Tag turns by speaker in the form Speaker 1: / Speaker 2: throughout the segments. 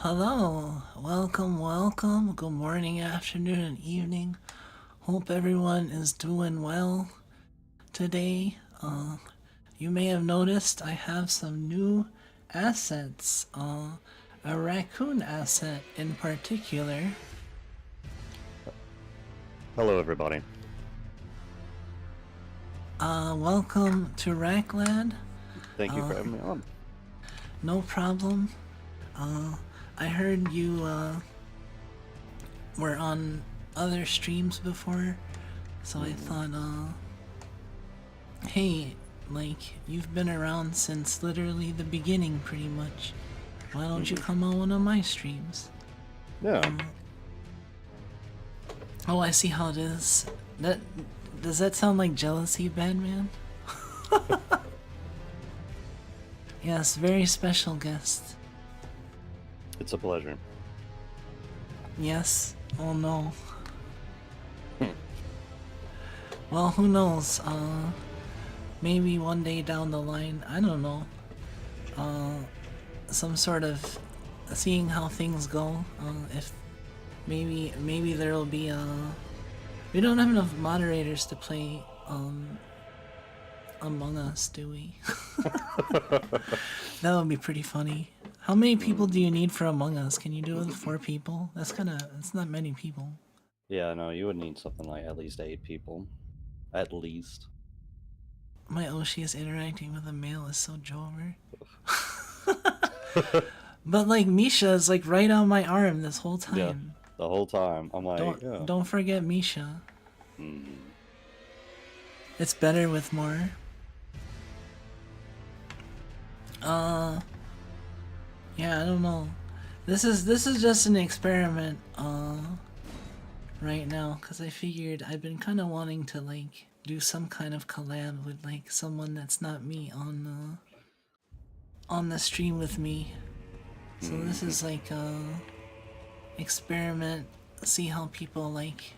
Speaker 1: Hello, welcome. Good morning, afternoon, and evening. Hope everyone is doing well today. You may have noticed I have some new assets. A raccoon asset in particular.
Speaker 2: Hello, everybody.
Speaker 1: Welcome to Rackland.
Speaker 2: Thank you for having me on.
Speaker 1: No problem. I heard you were on other streams before, so I thought, hey, like, you've been around since literally the beginning, pretty much. Why don't you come on one of my streams?
Speaker 2: Yeah.
Speaker 1: Oh, I see how it is. Does that sound like jealousy, Batman? Yes, very special guest.
Speaker 2: It's a pleasure.
Speaker 1: Yes. Oh no. Well, who knows? Maybe one day down the line, I don't know. Some sort of seeing how things go. If maybe there'll be we don't have enough moderators to play Among Us, do we? That would be pretty funny. How many people do you need for Among Us? Can you do it with 4 people? That's not many people.
Speaker 2: Yeah, no, you would need something like at least 8 people. At least.
Speaker 1: My Oshi is interacting with a male is so jover. But like Misha is like right on my arm this whole time.
Speaker 2: Yeah, the whole time. I'm like,
Speaker 1: Don't forget Misha.
Speaker 2: Mm.
Speaker 1: It's better with more. Yeah, I don't know. This is just an experiment right now, cuz I figured I've been kind of wanting to like do some kind of collab with like someone that's not me on the stream with me. So this is like experiment, see how people like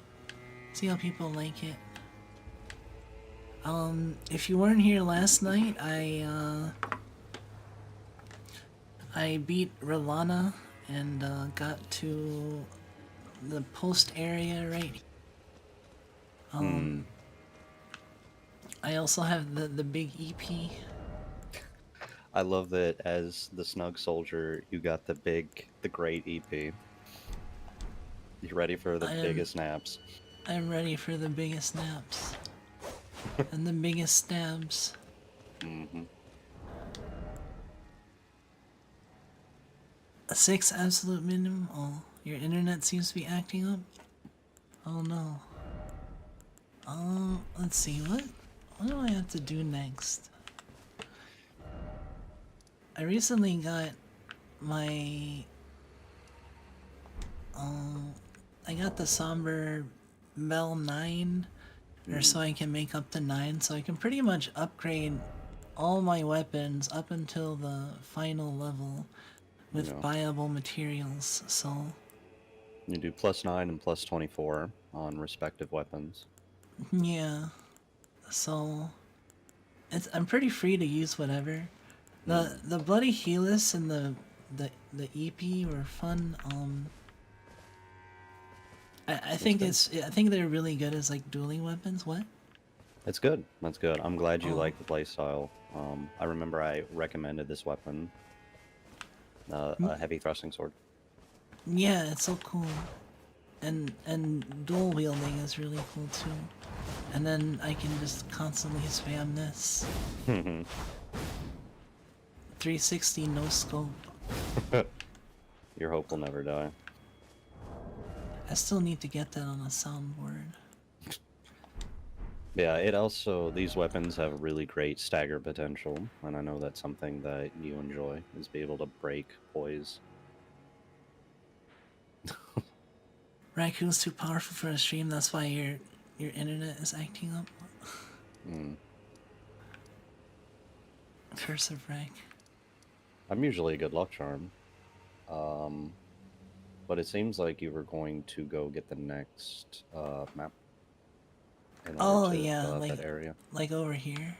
Speaker 1: it. If you weren't here last night, I beat Rolana and got to the post area right. I also have the big EP.
Speaker 2: I love that as the Snug Soldier, you got the great EP. You ready for the biggest naps?
Speaker 1: I'm ready for the biggest naps. And the biggest stabs. A 6 absolute minimum? Oh, your internet seems to be acting up? Oh no. Let's see, what do I have to do next? I recently got my... I got the Somber Bell 9, or so I can make up to 9, so I can pretty much upgrade all my weapons up until the final level with viable materials, so...
Speaker 2: You do +9 and +24 on respective weapons.
Speaker 1: Yeah. So... I'm pretty free to use whatever. The Bloody Helix and the EP were fun. I think I think they're really good as like dueling weapons. What?
Speaker 2: It's good. That's good. I'm glad you like the playstyle. I remember I recommended this weapon, a heavy thrusting sword.
Speaker 1: Yeah, it's so cool, and dual wielding is really cool too. And then I can just constantly spam this. 360 no scope.
Speaker 2: Your hope will never die.
Speaker 1: I still need to get that on a soundboard.
Speaker 2: Yeah, it also, these weapons have really great stagger potential, and I know that's something that you enjoy, is be able to break poise.
Speaker 1: Raccoon's too powerful for a stream, that's why your internet is acting up. Curse of Rack.
Speaker 2: I'm usually a good luck charm. But it seems like you were going to go get the next map.
Speaker 1: Oh yeah,
Speaker 2: like that area.
Speaker 1: Like over here.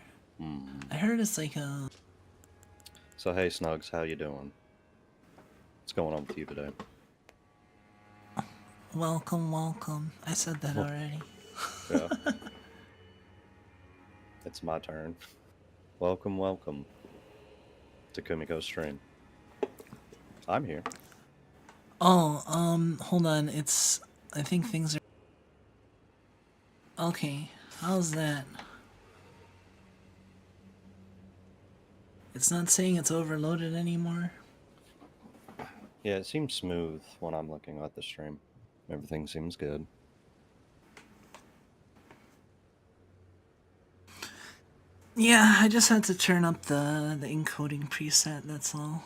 Speaker 1: I heard it's like a...
Speaker 2: So hey Snugs, how you doing? What's going on with you today?
Speaker 1: Welcome, welcome. I said that already.
Speaker 2: Yeah. It's my turn. Welcome, welcome to Kumiko's stream. I'm here.
Speaker 1: Oh, hold on. I think things are... Okay, how's that? It's not saying it's overloaded anymore?
Speaker 2: Yeah, it seems smooth when I'm looking at the stream. Everything seems good.
Speaker 1: Yeah, I just had to turn up the encoding preset, that's all.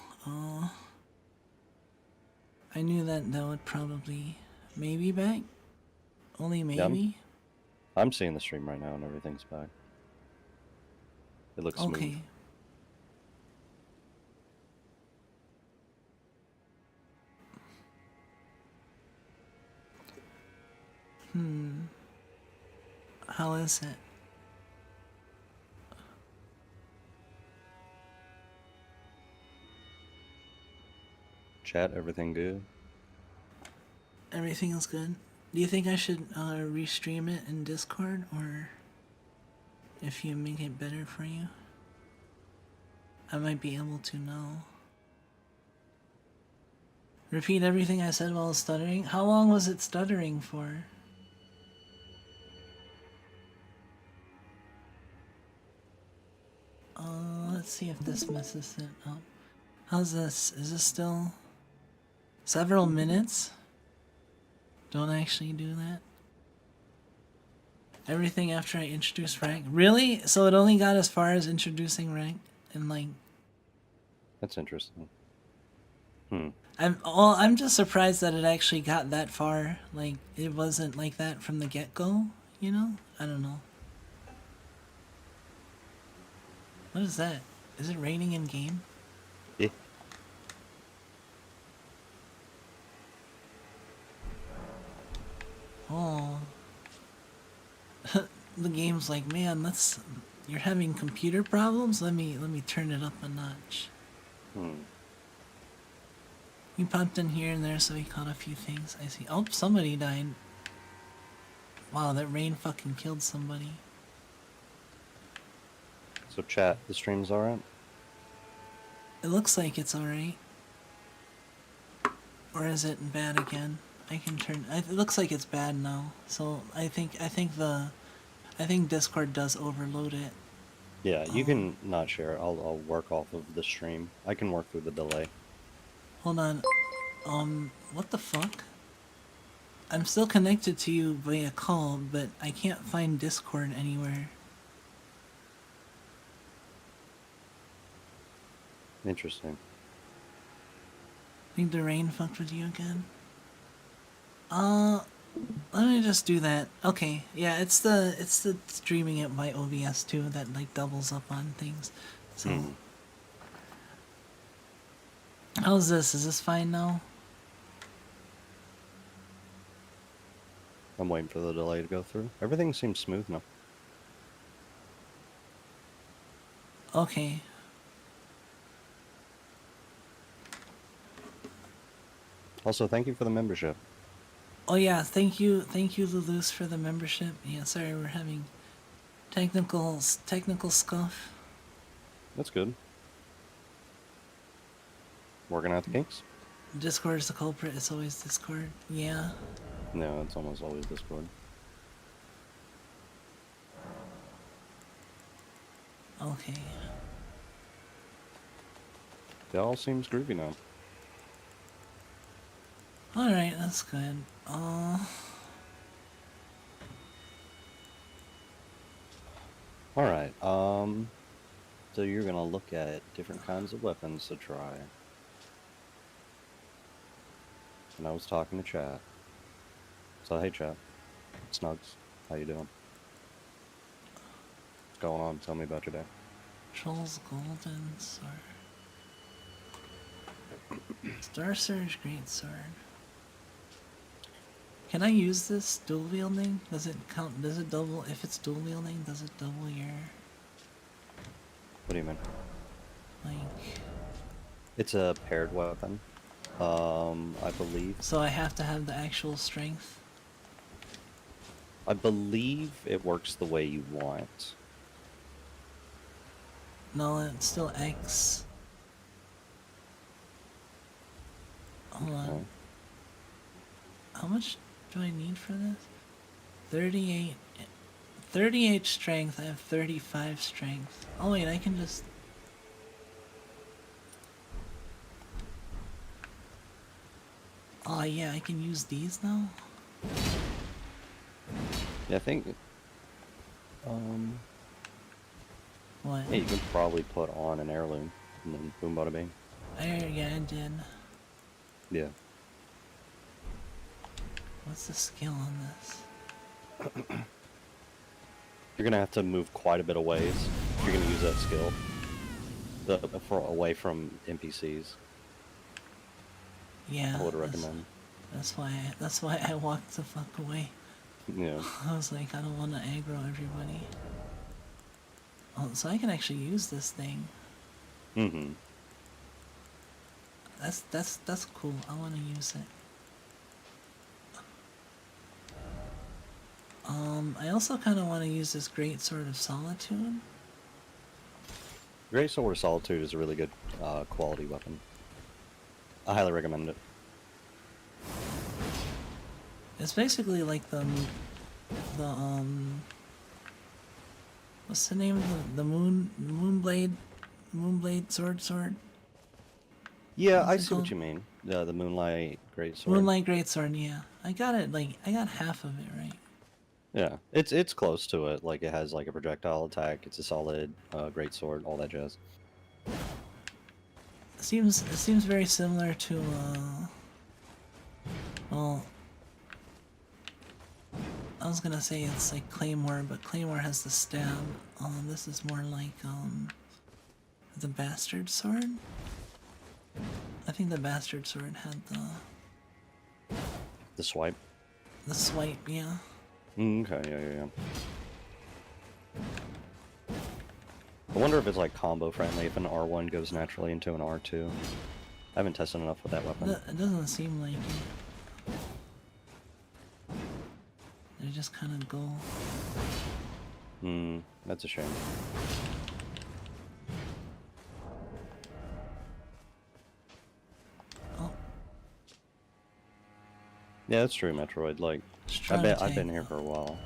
Speaker 1: I knew that would probably... Maybe back? Only maybe?
Speaker 2: Yeah, I'm seeing the stream right now and everything's back. It looks smooth.
Speaker 1: Okay. How is it?
Speaker 2: Chat, everything good?
Speaker 1: Everything is good. Do you think I should restream it in Discord, or if you make it better for you? I might be able to know. Repeat everything I said while stuttering? How long was it stuttering for? Let's see if this messes it up. How's this? Is this still... Several minutes? Don't actually do that. Everything after I introduce rank. Really? So it only got as far as introducing rank? And like...
Speaker 2: That's interesting.
Speaker 1: I'm just surprised that it actually got that far. Like, it wasn't like that from the get-go, you know? I don't know. What is that? Is it raining in game?
Speaker 2: Yeah.
Speaker 1: Oh. The game's like, man, you're having computer problems? Let me turn it up a notch. We popped in here and there, so we caught a few things. I see. Oh, somebody died. Wow, that rain fucking killed somebody.
Speaker 2: So chat, the stream's alright?
Speaker 1: It looks like it's alright. Or is it bad again? I can turn... It looks like it's bad now. So I think Discord does overload it.
Speaker 2: Yeah, you can not share it. I'll work off of the stream. I can work through the delay.
Speaker 1: Hold on. What the fuck? I'm still connected to you via call, but I can't find Discord anywhere.
Speaker 2: Interesting.
Speaker 1: Think the rain fucked with you again? Let me just do that. Okay, yeah, it's the streaming it by OBS too that like doubles up on things. So how's this? Is this fine now?
Speaker 2: I'm waiting for the delay to go through. Everything seems smooth now.
Speaker 1: Okay.
Speaker 2: Also, thank you for the membership.
Speaker 1: Oh yeah, thank you Lulus for the membership. Yeah, sorry we're having technical scuff.
Speaker 2: That's good. Working out the kinks?
Speaker 1: Discord is the culprit. It's always Discord. Yeah.
Speaker 2: No, it's almost always Discord.
Speaker 1: Okay.
Speaker 2: It all seems groovy now.
Speaker 1: Alright, that's good.
Speaker 2: Alright, so you're gonna look at different kinds of weapons to try. And I was talking to chat. So hey chat. Snugs, how you doing? What's going on? Tell me about your day.
Speaker 1: Troll's Golden Sword. Star Surge Great Sword. Can I use this dual wielding? Does it count? Does it double? If it's dual wielding, does it double your...
Speaker 2: What do you mean?
Speaker 1: Like...
Speaker 2: It's a paired weapon. I believe.
Speaker 1: So I have to have the actual strength?
Speaker 2: I believe it works the way you want.
Speaker 1: No, it's still X. Hold on.
Speaker 2: Okay.
Speaker 1: How much do I need for this? 38. 38 strength. I have 35 strength. Oh wait, I can just... Oh yeah, I can use these now?
Speaker 2: Yeah, I think.
Speaker 1: What?
Speaker 2: Yeah, you can probably put on an heirloom and then boom, bada bing.
Speaker 1: Yeah, I did.
Speaker 2: Yeah.
Speaker 1: What's the skill on this?
Speaker 2: You're gonna have to move quite a bit of ways if you're gonna use that skill. Away from NPCs.
Speaker 1: Yeah.
Speaker 2: I would recommend.
Speaker 1: That's why I walked the fuck away.
Speaker 2: Yeah.
Speaker 1: I was like, I don't want to aggro everybody. Oh, so I can actually use this thing.
Speaker 2: Mm-hmm.
Speaker 1: That's cool. I want to use it. I also kind of want to use this Great Sword of Solitude.
Speaker 2: Great Sword of Solitude is a really good quality weapon. I highly recommend it.
Speaker 1: It's basically like the what's the name of the Moonblade sword?
Speaker 2: Yeah,
Speaker 1: What's
Speaker 2: I
Speaker 1: it
Speaker 2: see what
Speaker 1: called?
Speaker 2: you mean. The Moonlight Great Sword.
Speaker 1: Moonlight Greatsword, yeah. I got it, like, I got half of it right.
Speaker 2: Yeah, it's close to it. Like it has like a projectile attack. It's a solid great sword. All that jazz.
Speaker 1: It seems very similar to well, I was gonna say it's like Claymore, but Claymore has the stab. This is more like the Bastard Sword. I think the Bastard Sword had
Speaker 2: The swipe.
Speaker 1: the swipe, yeah.
Speaker 2: Okay, yeah. I wonder if it's like combo friendly. If an R1 goes naturally into an R2. I haven't tested enough with that weapon.
Speaker 1: It doesn't seem like it. They just kind of go.
Speaker 2: That's a shame.
Speaker 1: Oh,
Speaker 2: Yeah, that's true, Metroid. Like, I've been here for a while.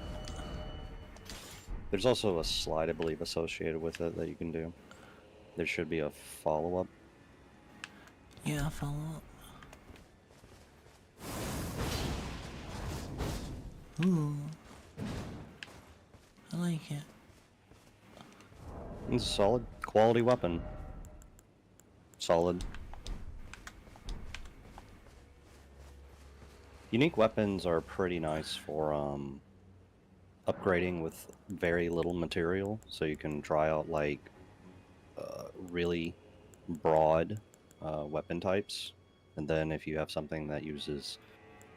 Speaker 2: There's also a slide, I believe, associated with it that you can do. There should be a follow-up.
Speaker 1: yeah, follow up. Ooh. I like it.
Speaker 2: It's a solid quality weapon. Solid. Unique weapons are pretty nice for upgrading with very little material, so you can try out like really broad weapon types, and then if you have something that uses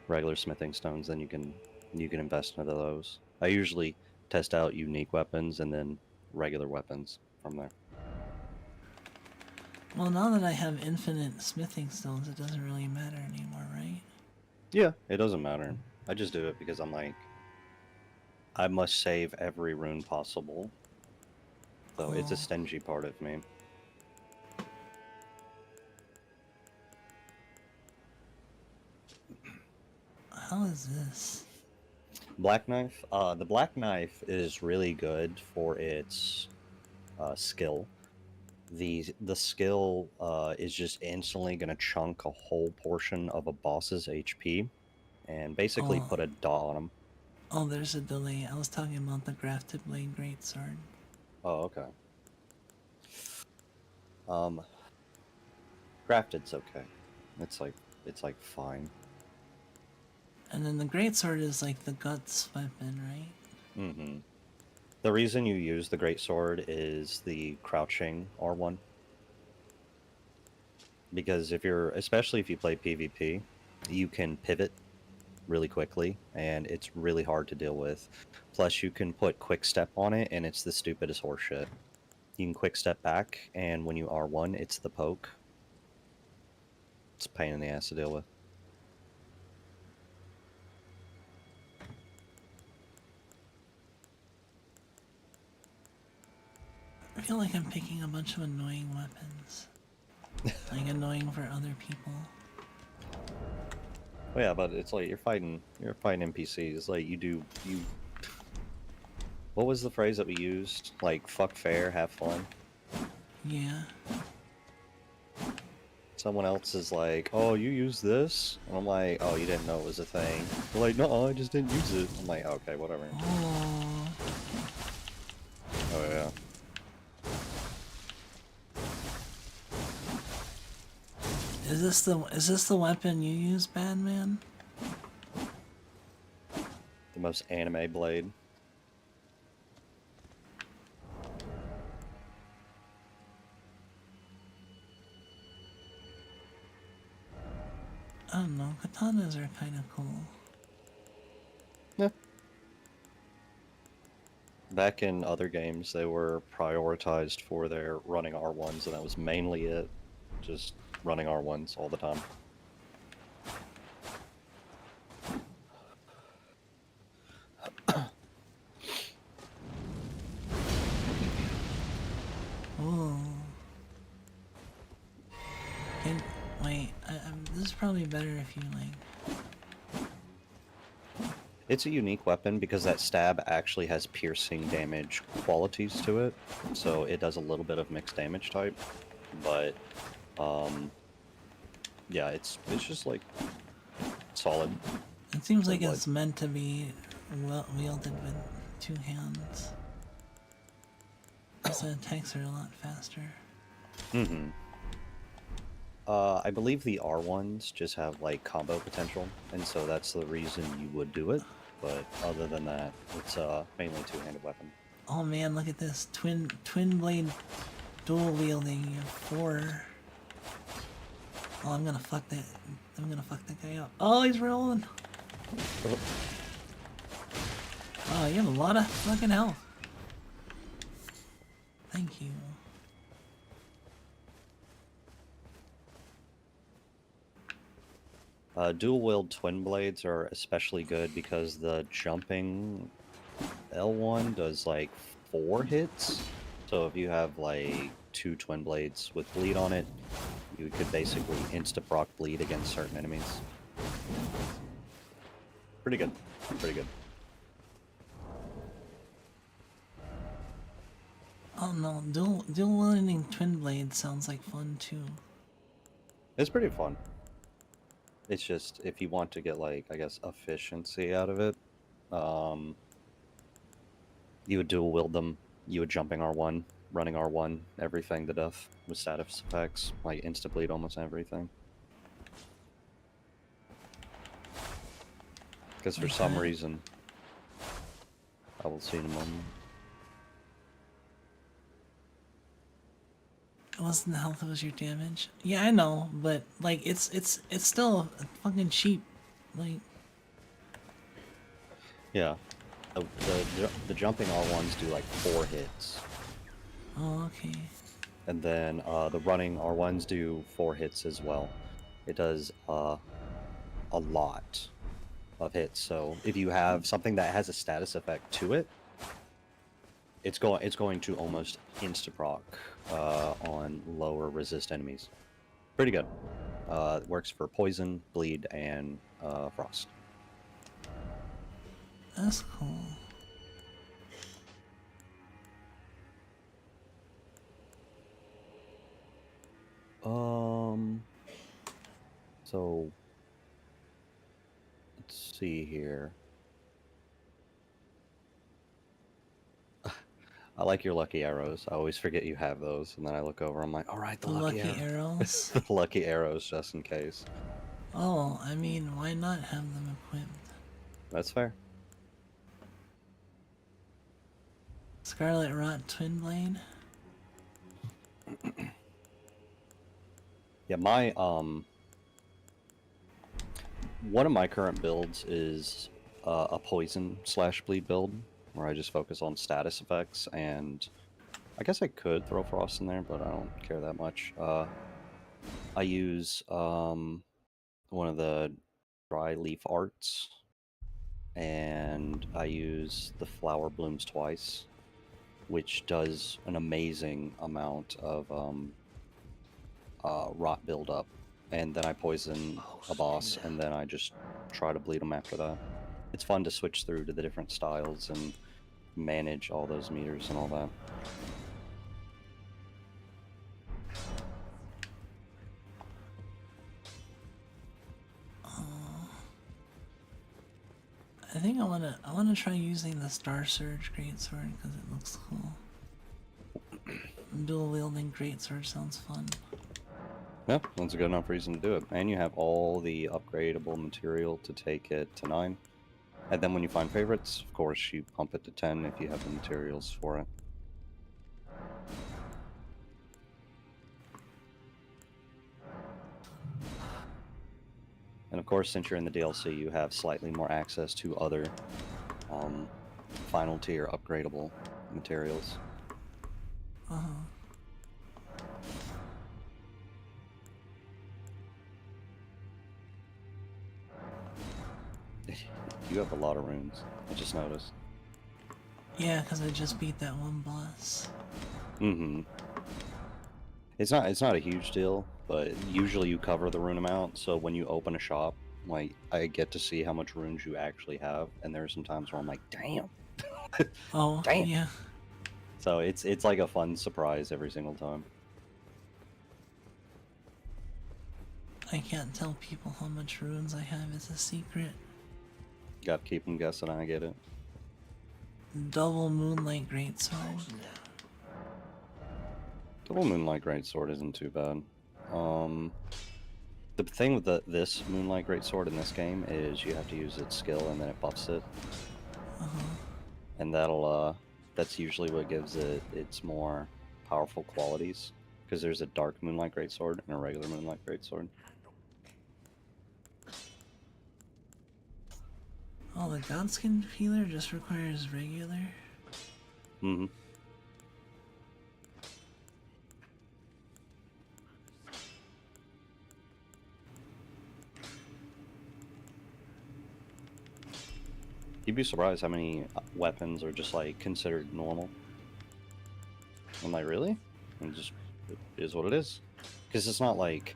Speaker 2: regular smithing stones, then you can invest into those. I usually test out unique weapons and then regular weapons from there.
Speaker 1: Well, now that I have infinite smithing stones, it doesn't really matter anymore, right?
Speaker 2: Yeah, it doesn't matter. I just do it because I'm like, I must save every rune possible. So it's a stingy part of me.
Speaker 1: How is this?
Speaker 2: Black knife. The black knife is really good for its skill. The skill is just instantly gonna chunk a whole portion of a boss's HP, and basically
Speaker 1: Oh.
Speaker 2: put a dot on him.
Speaker 1: Oh, there's a delay. I was talking about the grafted blade greatsword.
Speaker 2: Oh, okay. Crafted's okay. It's like fine.
Speaker 1: And then the greatsword is like the guts weapon, right?
Speaker 2: Mm-hmm. The reason you use the greatsword is the crouching R1. Because especially if you play PvP, you can pivot really quickly, and it's really hard to deal with. Plus, you can put quick step on it, and it's the stupidest horseshit. You can quick step back, and when you R1, it's the poke. It's a pain in the ass to deal with.
Speaker 1: I feel like I'm picking a bunch of annoying weapons. Like annoying for other people.
Speaker 2: Well, yeah, but it's like you're fighting NPCs. Like you. What was the phrase that we used? Like fuck fair, have fun.
Speaker 1: Yeah.
Speaker 2: Someone else is like, "Oh, you use this," and I'm like, "Oh, you didn't know it was a thing." They're like, "No, I just didn't use it." I'm like, "Okay, whatever."
Speaker 1: Oh.
Speaker 2: Oh yeah.
Speaker 1: Is this the weapon you use, Badman?
Speaker 2: The most anime blade.
Speaker 1: I don't know. Katanas are kind of cool.
Speaker 2: Yeah. Back in other games, they were prioritized for their running R1s, and that was mainly it. Just running R1s all the time.
Speaker 1: Oh. Wait, this is probably better if you like.
Speaker 2: It's a unique weapon because that stab actually has piercing damage qualities to it, so it does a little bit of mixed damage type, but yeah, it's just like solid.
Speaker 1: It seems like it's meant to be wielded with two hands. Because the attacks are a lot faster.
Speaker 2: Mm-hmm. I believe the R1s just have like combo potential, and so that's the reason you would do it. But other than that, it's mainly two-handed weapon.
Speaker 1: Oh man, look at this twin blade dual wielding. You have 4. Oh, I'm gonna fuck that guy up. Oh, he's rolling. Oh, you have a lot of fucking health. Thank you.
Speaker 2: Dual wield twin blades are especially good because the jumping L1 does like 4 hits. So if you have like 2 twin blades with bleed on it, you could basically insta-proc bleed against certain enemies. Pretty good. Pretty good.
Speaker 1: Oh no, dual wielding twin blades sounds like fun too.
Speaker 2: It's pretty fun. It's just, if you want to get, like, I guess, efficiency out of it, you would dual wield them. You would jumping R1, running R1, everything to death with status effects, like insta-bleed almost everything. Because for some reason, I will see in a moment.
Speaker 1: It wasn't the health, it was your damage. Yeah, I know, but like it's still fucking cheap. Like
Speaker 2: yeah, the jumping R1s do like 4 hits.
Speaker 1: Oh, okay.
Speaker 2: And then the running R1s do 4 hits as well. It does a lot of hits. So if you have something that has a status effect to it, it's going to almost insta-proc on lower resist enemies. Pretty good. It works for poison, bleed, and frost.
Speaker 1: That's cool.
Speaker 2: So let's see here. I like your lucky arrows. I always forget you have those, and then I look over. I'm like, all right, the lucky
Speaker 1: arrows.
Speaker 2: The lucky arrows, just in case.
Speaker 1: Oh, I mean, why not have them equipped?
Speaker 2: That's fair.
Speaker 1: Scarlet Rot Twin Blade.
Speaker 2: Yeah, my one of my current builds is a poison / bleed build, where I just focus on status effects, and I guess I could throw frost in there, but I don't care that much. I use one of the dry leaf arts, and I use the flower blooms twice, which does an amazing amount of rot buildup. And then I poison a boss, and then I just try to bleed them after that. It's fun to switch through to the different styles and manage all those meters and all that.
Speaker 1: I think I wanna try using the Star Surge Greatsword because it looks cool. Dual wielding Greatsword sounds fun.
Speaker 2: Yeah, that's a good enough reason to do it. And you have all the upgradable material to take it to 9. And then when you find favorites, of course, you pump it to 10 if you have the materials for it. And of course, since you're in the DLC, you have slightly more access to other final tier upgradable materials. You have a lot of runes, I just noticed.
Speaker 1: Yeah, because I just beat that one boss.
Speaker 2: Mm-hmm. It's not a huge deal, but usually you cover the rune amount, so when you open a shop, like, I get to see how much runes you actually have, and there are some times where I'm like, damn!
Speaker 1: Oh,
Speaker 2: Damn!
Speaker 1: yeah.
Speaker 2: So it's like a fun surprise every single time.
Speaker 1: I can't tell people how much runes I have, it's a secret.
Speaker 2: Gotta keep them guessing, I get it.
Speaker 1: Double Moonlight Greatsword.
Speaker 2: Double Moonlight Greatsword isn't too bad. The thing with this Moonlight Greatsword in this game is you have to use its skill and then it buffs it. And that's usually what gives it its more powerful qualities. Because there's a Dark Moonlight Greatsword and a regular Moonlight Greatsword.
Speaker 1: Oh, the Godskin Peeler just requires regular?
Speaker 2: Mm-hmm. You'd be surprised how many weapons are just like considered normal. I'm like, really? And just it is what it is. Because it's not like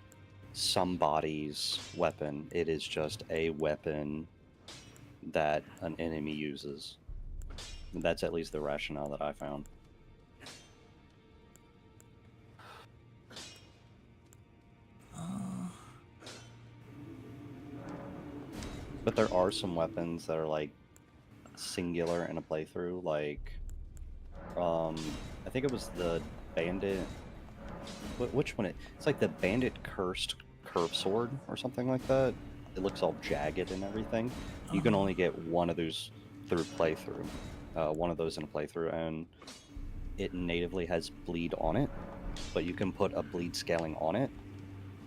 Speaker 2: somebody's weapon. It is just a weapon that an enemy uses. And that's at least the rationale that I found. But there are some weapons that are like singular in a playthrough, like I think it was the bandit. Which one? It's like the bandit cursed curve sword or something like that. It looks all jagged and everything. You can only get one of those through playthrough. One of those in a playthrough, and it natively has bleed on it, but you can put a bleed scaling on it,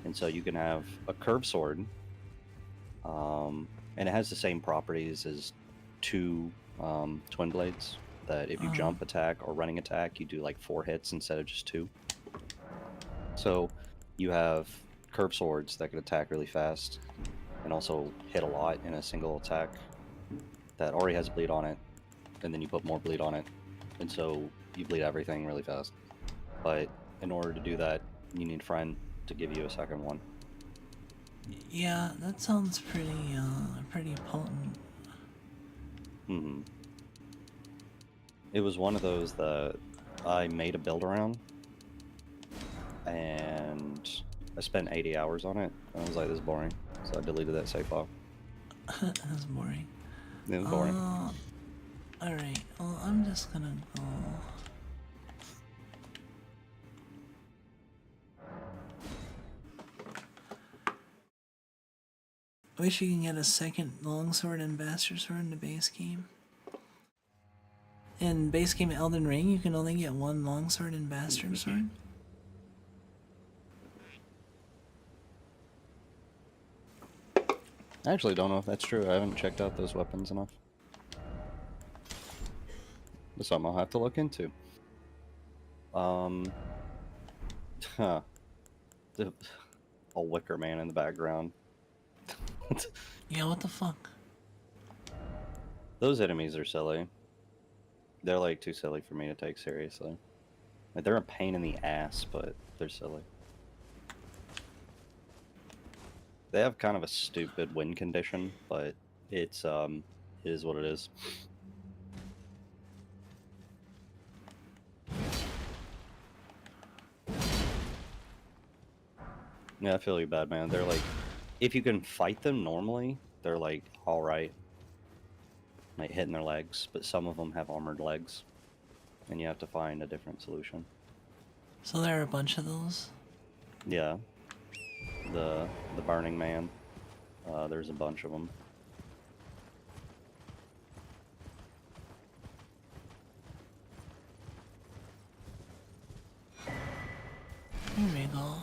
Speaker 2: and so you can have a curve sword. And it has the same properties as two twin blades, that if you jump attack or running attack, you do like 4 hits instead of just 2. So you have curve swords that can attack really fast and also hit a lot in a single attack that already has bleed on it, and then you put more bleed on it, and so you bleed everything really fast. But in order to do that, you need a friend to give you a second one.
Speaker 1: Yeah, that sounds pretty potent.
Speaker 2: Mm-hmm. It was one of those that I made a build around, and I spent 80 hours on it, and I was like, this is boring, so I deleted that save file.
Speaker 1: That's boring.
Speaker 2: It was boring.
Speaker 1: Alright, well, I'm just gonna go... I wish you can get a second longsword and bastard sword in the base game. In base game Elden Ring, you can only get one longsword and bastard sword.
Speaker 2: I actually don't know if that's true. I haven't checked out those weapons enough. That's something I'll have to look into. Huh. a wicker man in the background.
Speaker 1: Yeah, what the fuck?
Speaker 2: Those enemies are silly. They're like too silly for me to take seriously. Like, they're a pain in the ass, but they're silly. They have kind of a stupid win condition, but it's it is what it is. Yeah, I feel you bad, man. They're like, if you can fight them normally, they're like alright. Like hitting their legs, but some of them have armored legs. And you have to find a different solution.
Speaker 1: So there are a bunch of those?
Speaker 2: Yeah. The Burning Man. There's a bunch of them.
Speaker 1: Here we go.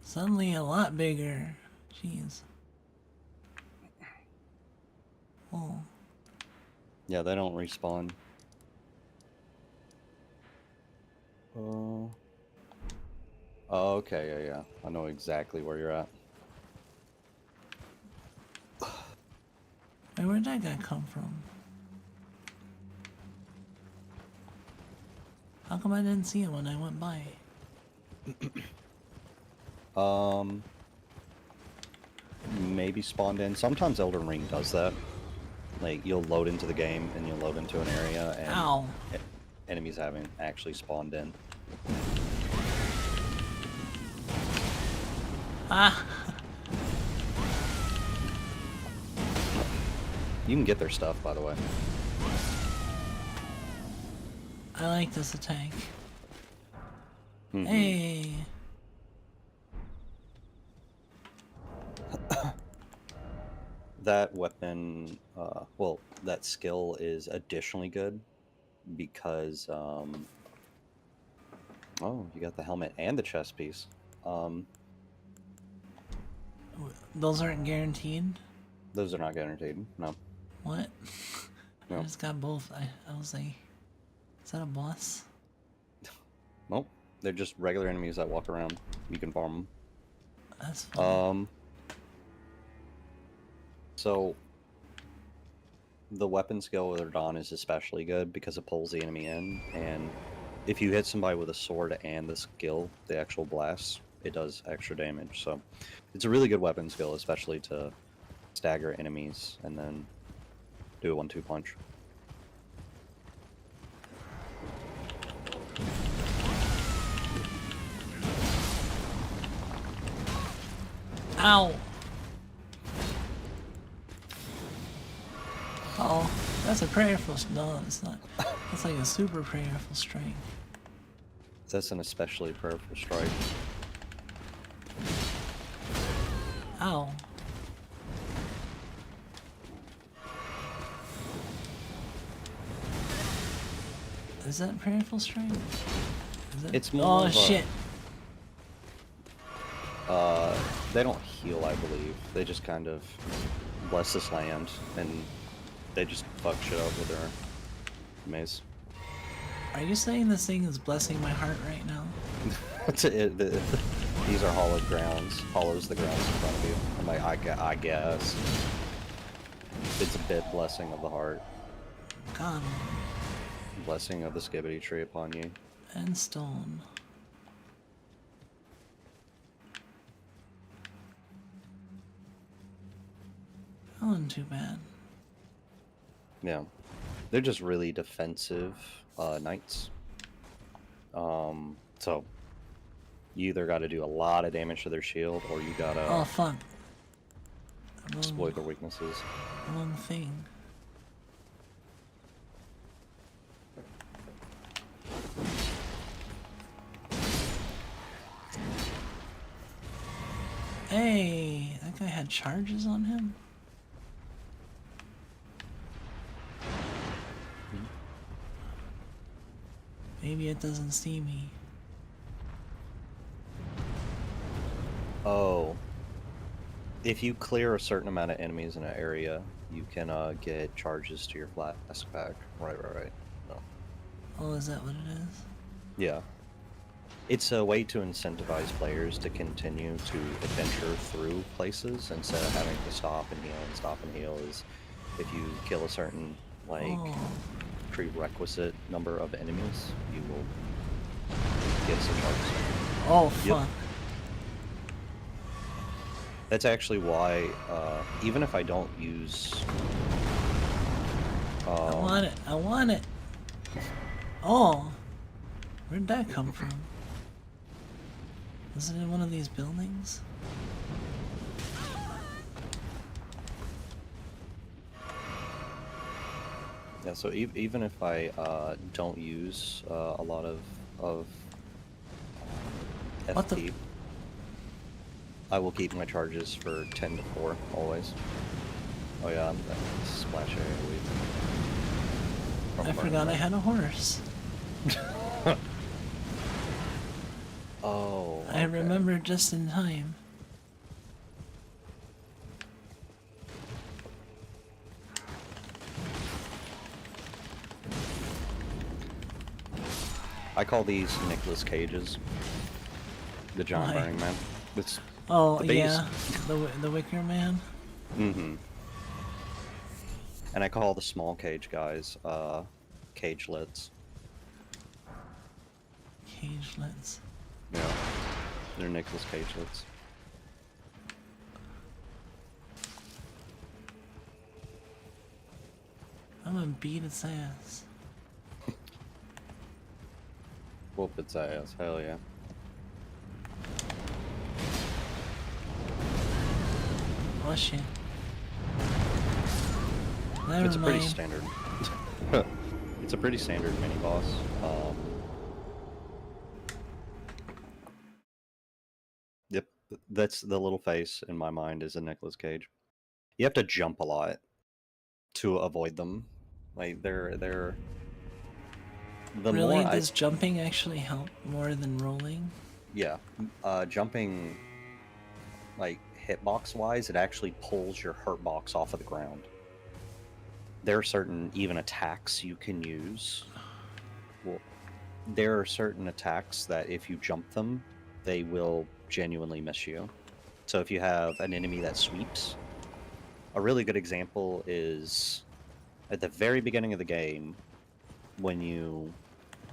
Speaker 1: Suddenly a lot bigger. Jeez. Oh.
Speaker 2: Yeah, they don't respawn. Oh, okay, yeah. I know exactly where you're at.
Speaker 1: Wait, where'd that guy come from? How come I didn't see him when I went by?
Speaker 2: Maybe spawned in. Sometimes Elden Ring does that. Like, you'll load into the game and you'll load into an area and
Speaker 1: Ow.
Speaker 2: Enemies haven't actually spawned in.
Speaker 1: Ah!
Speaker 2: You can get their stuff, by the way.
Speaker 1: I like this attack.
Speaker 2: Mm-hmm.
Speaker 1: Hey!
Speaker 2: That weapon, well, that skill is additionally good because, oh, you got the helmet and the chest piece.
Speaker 1: Those aren't guaranteed?
Speaker 2: Those are not guaranteed, no.
Speaker 1: What?
Speaker 2: No.
Speaker 1: I just got both. I was like, is that a boss?
Speaker 2: Nope. They're just regular enemies that walk around. You can farm them.
Speaker 1: That's fun.
Speaker 2: So, the weapon skill with Erdon is especially good because it pulls the enemy in, and if you hit somebody with a sword and the skill, the actual blast, it does extra damage. So, it's a really good weapon skill, especially to stagger enemies and then do a 1-2 punch.
Speaker 1: Ow! Oh, that's a prayerful. No, it's not. That's like a super prayerful strike.
Speaker 2: That's an especially prayerful strike.
Speaker 1: Ow. Is that prayerful strike? Is it?
Speaker 2: It's more
Speaker 1: Oh
Speaker 2: of a-
Speaker 1: shit!
Speaker 2: They don't heal, I believe. They just kind of bless this land, and they just fuck shit up with their maze.
Speaker 1: Are you saying this thing is blessing my heart right now?
Speaker 2: These are hollowed grounds. Hollows the grounds in front of you. I'm like, I guess. It's a bit blessing of the heart.
Speaker 1: God.
Speaker 2: Blessing of the skibbity tree upon you.
Speaker 1: And stone. That wasn't too bad.
Speaker 2: Yeah. They're just really defensive knights. So you either got to do a lot of damage to their shield, or you gotta
Speaker 1: Oh fuck.
Speaker 2: exploit their weaknesses.
Speaker 1: Wrong thing. Hey, that guy had charges on him? Maybe it doesn't see me.
Speaker 2: Oh. If you clear a certain amount of enemies in an area, you can get charges to your flask pack. Right. No.
Speaker 1: Oh, is that what it is?
Speaker 2: Yeah. It's a way to incentivize players to continue to adventure through places instead of having to stop and heal. And stop and heal is if you kill a certain like prerequisite number of enemies, you will get some charges.
Speaker 1: Oh fuck.
Speaker 2: That's actually why, even if I don't use...
Speaker 1: I want it. I want it. Oh. Where'd that come from? Was it in one of these buildings?
Speaker 2: Yeah, so even if I don't use a lot of
Speaker 1: What the-
Speaker 2: FP, I will keep my charges for 10 to 4 always. Oh yeah, that splash area.
Speaker 1: I forgot I had a horse.
Speaker 2: Oh. Okay.
Speaker 1: I remember just in time.
Speaker 2: I call these Nicolas Cages. The John
Speaker 1: Why?
Speaker 2: Burning Man. It's
Speaker 1: Oh
Speaker 2: the base.
Speaker 1: yeah, the Wicker Man.
Speaker 2: Mm-hmm. And I call the small cage guys, cagelets.
Speaker 1: Cagelets.
Speaker 2: Yeah. They're Nicolas Cagelets.
Speaker 1: I'm gonna beat its ass.
Speaker 2: Whoop its ass, hell yeah.
Speaker 1: Oh shit. Never
Speaker 2: It's a
Speaker 1: mind.
Speaker 2: pretty standard. It's a pretty standard mini boss. Yep, that's the little face in my mind is a Nicolas Cage. You have to jump a lot to avoid them. Like they're the
Speaker 1: Really?
Speaker 2: more
Speaker 1: Does jumping actually help more than rolling?
Speaker 2: yeah, jumping like hitbox wise, it actually pulls your hurt box off of the ground. There are certain even attacks you can use. Well, there are certain attacks that if you jump them, they will genuinely miss you. So if you have an enemy that sweeps, a really good example is at the very beginning of the game when you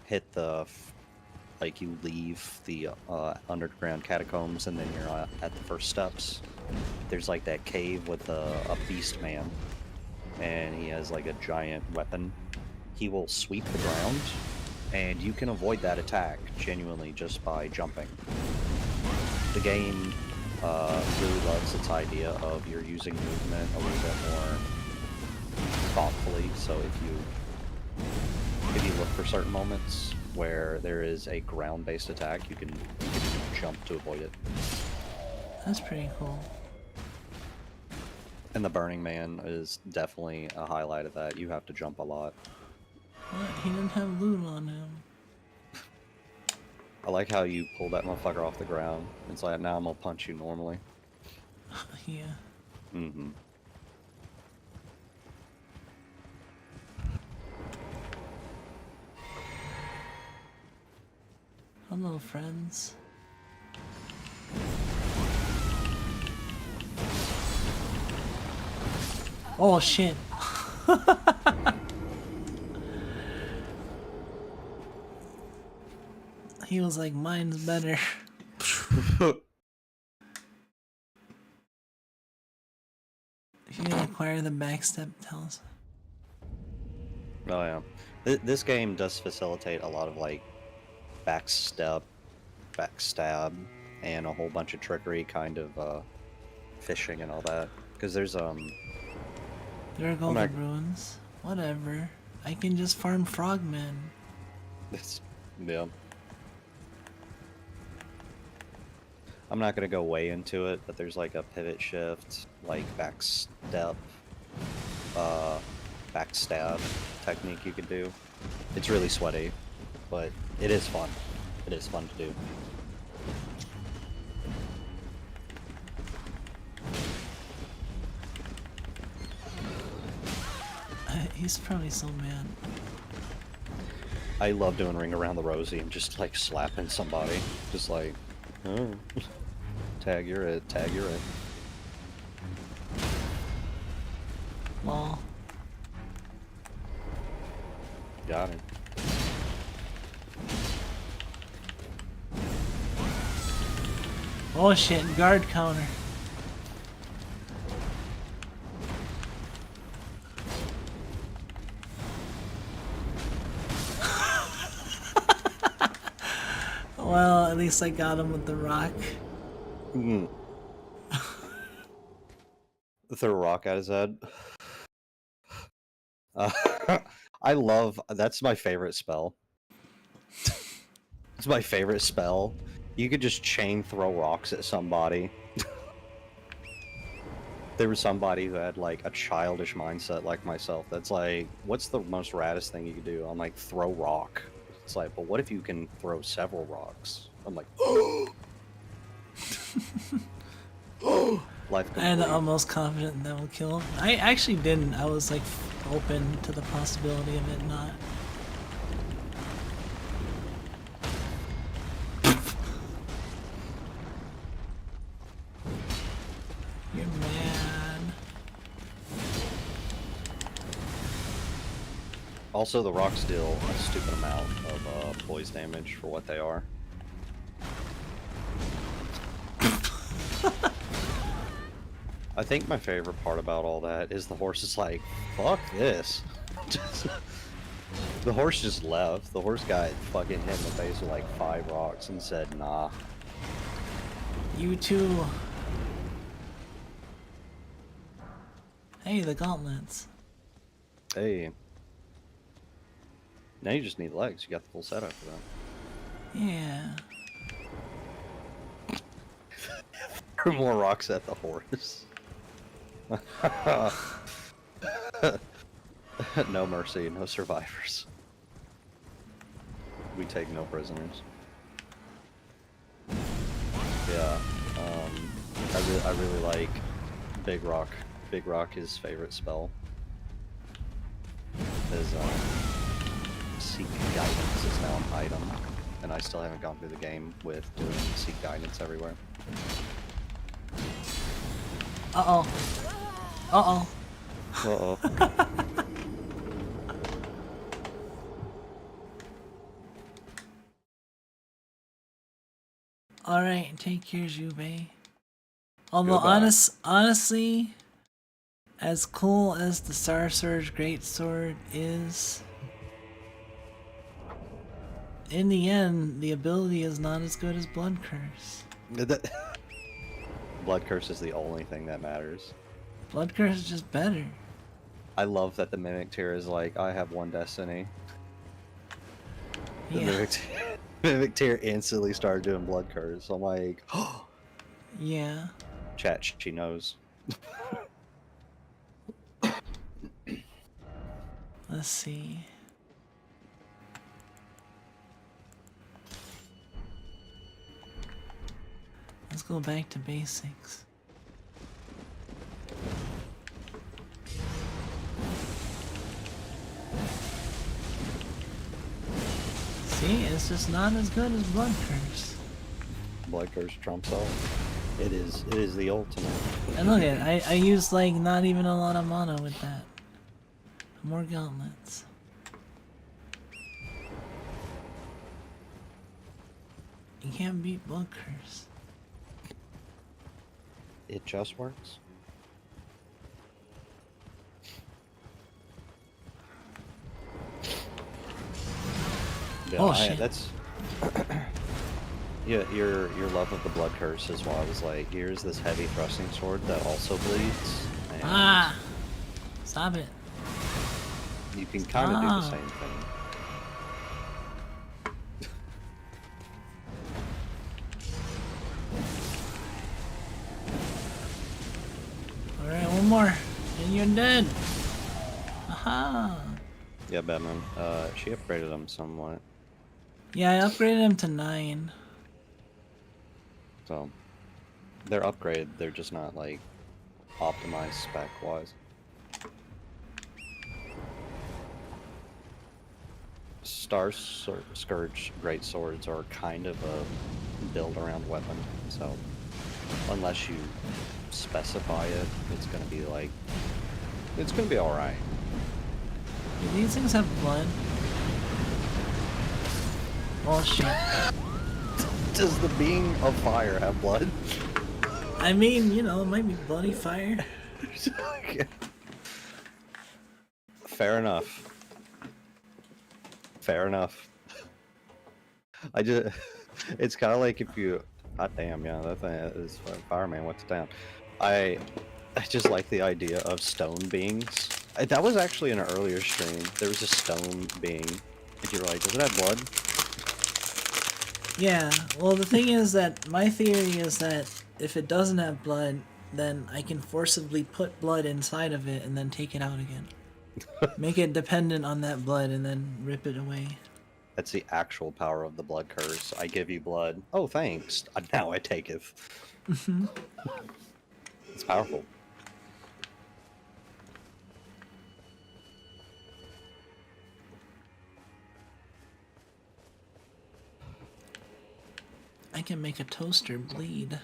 Speaker 2: hit the like you leave the underground catacombs and then you're at the first steps. There's like that cave with a beast man, and he has like a giant weapon. He will sweep the ground, and you can avoid that attack genuinely just by jumping. The game really loves its idea of you're using movement a little bit more thoughtfully. So if you look for certain moments where there is a ground-based attack, you can jump to avoid it.
Speaker 1: That's pretty cool.
Speaker 2: And the Burning Man is definitely a highlight of that. You have to jump a lot.
Speaker 1: What? He didn't have loot on him.
Speaker 2: I like how you pull that motherfucker off the ground. It's like, now I'm gonna punch you normally.
Speaker 1: Yeah.
Speaker 2: Mm-hmm.
Speaker 1: Hello, friends. Oh shit. He was like, mine's better. If you acquire the backstep, tell us.
Speaker 2: Oh yeah. This game does facilitate a lot of like backstab, and a whole bunch of trickery, kind of fishing and all that. Because there's
Speaker 1: There go the ruins. Whatever. I can just farm frogmen.
Speaker 2: This, yeah. I'm not gonna go way into it, but there's like a pivot shift, like backstab technique you can do. It's really sweaty, but it is fun. It is fun to do.
Speaker 1: He's probably so mad.
Speaker 2: I love doing Ring Around the Rosie and just like slapping somebody. Just like, oh. Tag, you're it. Tag, you're it.
Speaker 1: Well.
Speaker 2: Got it.
Speaker 1: Oh shit, guard counter. Well, at least I got him with the rock.
Speaker 2: Mm. Throw a rock at his head. I love, that's my favorite spell. It's my favorite spell. You could just chain throw rocks at somebody. There was somebody who had like a childish mindset like myself. That's like, what's the most raddest thing you could do? I'm like, throw rock. It's like, but what if you can throw several rocks? I'm like, oh! Life complete.
Speaker 1: And I'm almost confident that will kill him. I actually didn't. I was like open to the possibility of it not. You're mad.
Speaker 2: Also, the rocks deal a stupid amount of poise damage for what they are. I think my favorite part about all that is the horse is like, fuck this. The horse just left. The horse got fucking hit in the face with like 5 rocks and said, nah.
Speaker 1: You too. Hey, the gauntlets.
Speaker 2: Hey. Now you just need legs. You got the full setup for that.
Speaker 1: Yeah.
Speaker 2: Throw more rocks at the horse. No mercy, no survivors. We take no prisoners. Yeah, I really like Big Rock. Big Rock, his favorite spell is Seek Guidance is now an item, and I still haven't gone through the game with doing Seek Guidance everywhere.
Speaker 1: Uh-oh. Uh-oh.
Speaker 2: Uh-oh.
Speaker 1: Alright, take yours, Jubei. Although honestly, as cool as the Star Surge Greatsword is, in the end, the ability is not as good as Blood Curse.
Speaker 2: Blood Curse is the only thing that matters.
Speaker 1: Blood Curse is just better.
Speaker 2: I love that the Mimic Tier is like, I have one destiny. The
Speaker 1: Yeah.
Speaker 2: Mimic Tier instantly started doing Blood Curse. I'm like,
Speaker 1: Yeah.
Speaker 2: chat, she knows.
Speaker 1: Let's see. Let's go back to basics. See, it's just not as good as Blood Curse.
Speaker 2: Blood Curse trumps all. It is the ultimate.
Speaker 1: And look at it, I used like not even a lot of mana with that. More gauntlets. You can't beat Blood Curse.
Speaker 2: It just works. Yeah,
Speaker 1: Oh shit.
Speaker 2: That's yeah. Your love of the Blood Curse is why I was like, here's this heavy thrusting sword that also bleeds. And
Speaker 1: Ah! Stop it.
Speaker 2: you can kind of do the same thing.
Speaker 1: Alright, one more. And you're dead. Aha!
Speaker 2: Yeah, Batman. She upgraded him somewhat.
Speaker 1: Yeah, I upgraded him to 9.
Speaker 2: So they're upgraded. They're just not like optimized spec wise. Scourge great swords are kind of a build around weapon, so unless you specify it, it's gonna be like all right.
Speaker 1: Do these things have blood? Oh shit.
Speaker 2: Does the being of fire have blood?
Speaker 1: I mean, you know, it might be bloody fire.
Speaker 2: Fair enough. Fair enough. It's kind of like if you, god damn, yeah, that thing is fireman. What's down? I just like the idea of stone beings. That was actually in an earlier stream. There was a stone being, and you were like, does it have blood?
Speaker 1: Yeah, well the thing is that my theory is that if it doesn't have blood, then I can forcibly put blood inside of it and then take it out again. Make it dependent on that blood and then rip it away.
Speaker 2: That's the actual power of the blood curse. I give you blood. Oh, thanks. Now I taketh. It's powerful.
Speaker 1: I can make a toaster bleed.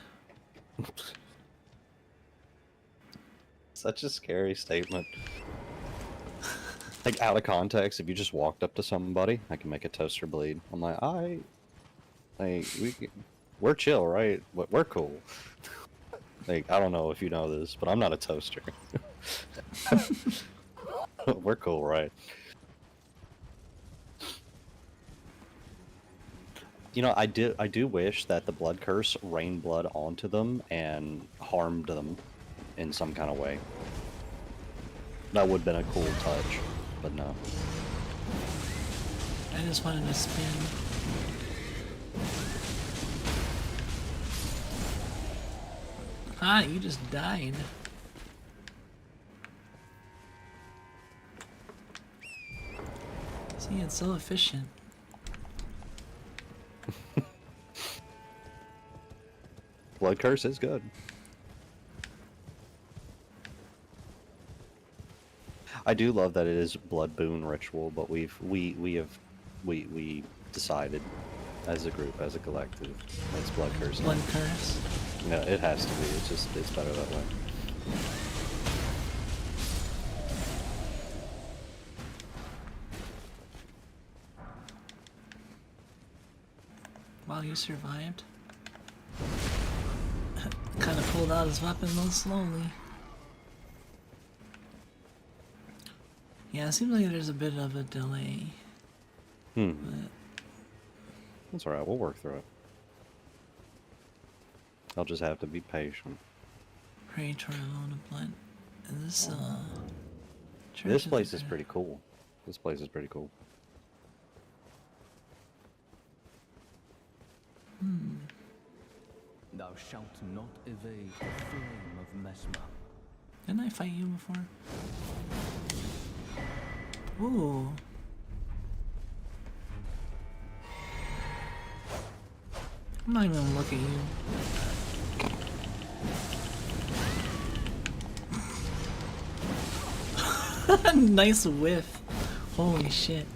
Speaker 2: Such a scary statement. Like, out of context, if you just walked up to somebody, I can make a toaster bleed. I'm like, we're chill, right? We're cool. Like, I don't know if you know this, but I'm not a toaster. We're cool, right? You know, I do wish that the blood curse rained blood onto them and harmed them in some kind of way. That would have been a cool touch, but no.
Speaker 1: I just wanted to spin. Ah, you just died. See, it's so efficient.
Speaker 2: Blood curse is good. I do love that it is blood boon ritual, but we decided as a group, as a collective, it's blood curse.
Speaker 1: Blood curse.
Speaker 2: No, it has to be. It's better that way.
Speaker 1: Wow, you survived. Kind of pulled out his weapon a little slowly. Yeah, it seems like there's a bit of a delay. But
Speaker 2: That's alright, we'll work through it. I'll just have to be patient.
Speaker 1: pray to our Lord of Blood. Is this church
Speaker 2: This place is pretty cool. This place is pretty cool.
Speaker 3: Thou shalt not evade the flame of Mesmer.
Speaker 1: Didn't I fight you before? Ooh. I'm not even gonna look at you. Nice whiff. Holy shit.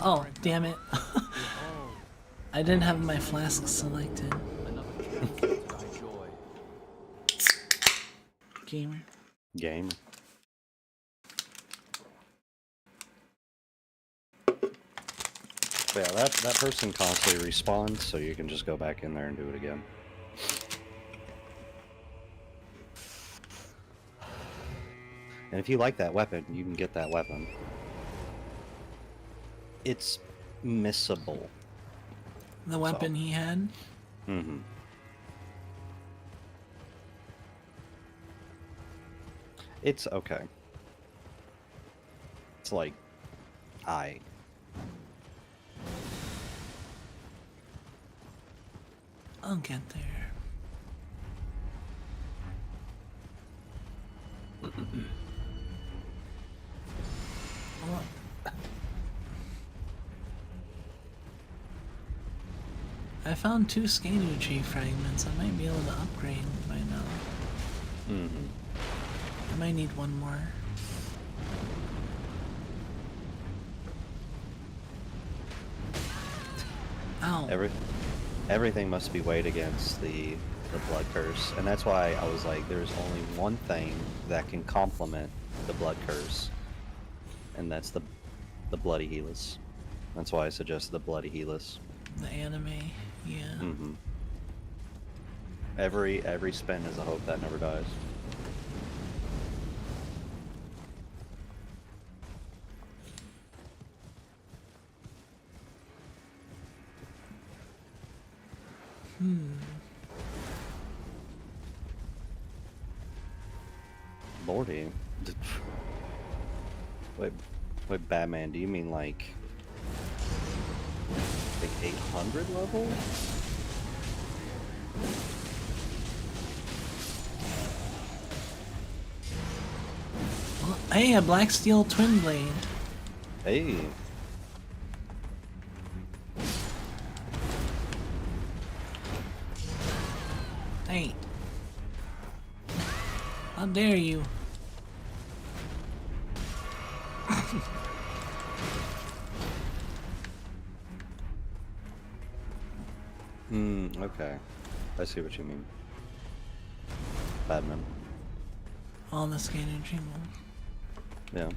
Speaker 1: Oh, damn it. I didn't have my flask selected. Gamer.
Speaker 2: Game. But yeah, that person constantly respawns, so you can just go back in there and do it again. And if you like that weapon, you can get that weapon. It's missable.
Speaker 1: The weapon he had?
Speaker 2: Mm-hmm. It's okay. It's like,
Speaker 1: I'll get there. Well, I found 2 Erdtree fragments. I might be able to upgrade by now. I might need one more. Ow.
Speaker 2: Everything must be weighed against the blood curse, and that's why I was like, there's only one thing that can complement the blood curse, and that's the bloody Helix. That's why I suggested the bloody Helix.
Speaker 1: The anime, yeah.
Speaker 2: Mm-hmm. Every spin is a hope that never dies. Lordy. Wait, Batman, do you mean like 800 level?
Speaker 1: Well, hey, a black steel twin blade.
Speaker 2: Hey.
Speaker 1: Hey. How dare you?
Speaker 2: Okay. I see what you mean. Batman.
Speaker 1: On the skating tree mode.
Speaker 2: Yeah.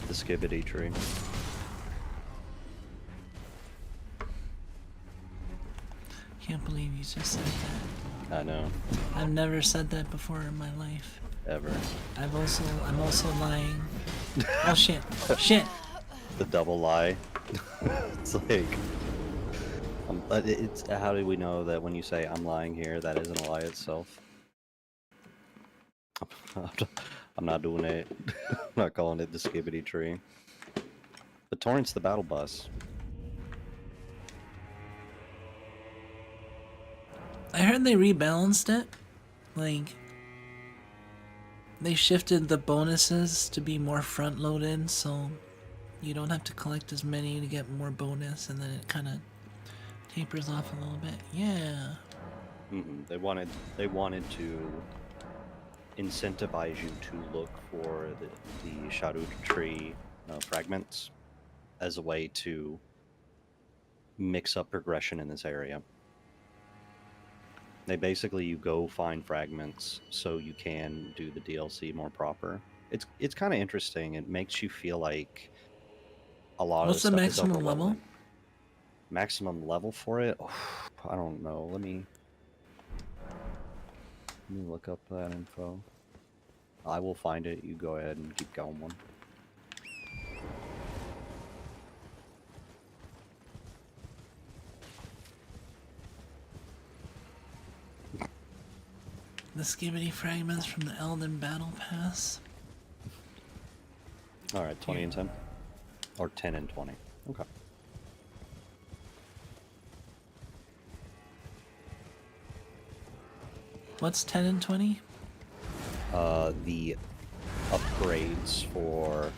Speaker 2: The skibbity tree.
Speaker 1: Can't believe you just said that.
Speaker 2: I know.
Speaker 1: I've never said that before in my life.
Speaker 2: Ever.
Speaker 1: I'm also lying. Oh shit. Shit.
Speaker 2: The double lie. It's like... it's how do we know that when you say I'm lying here, that isn't a lie itself? I'm not doing it. I'm not calling it the skibbity tree. The torrent's the battle bus.
Speaker 1: I heard they rebalanced it. Like, they shifted the bonuses to be more front loaded, so you don't have to collect as many to get more bonus, and then it kind of tapers off a little bit. Yeah.
Speaker 2: They wanted to incentivize you to look for the shadow tree fragments as a way to mix up progression in this area. They basically, you go find fragments so you can do the DLC more proper. It's kind of interesting. It makes you feel like a lot
Speaker 1: What's
Speaker 2: of
Speaker 1: the
Speaker 2: the stuff is
Speaker 1: maximum level?
Speaker 2: overwhelming. Maximum level for it? Oh, I don't know. Let me look up that info. I will find it. You go ahead and keep going one.
Speaker 1: The skibbity fragments from the Elden Battle Pass.
Speaker 2: Alright, 20 and 10? Or 10 and 20. Okay.
Speaker 1: What's 10 and 20?
Speaker 2: The upgrades for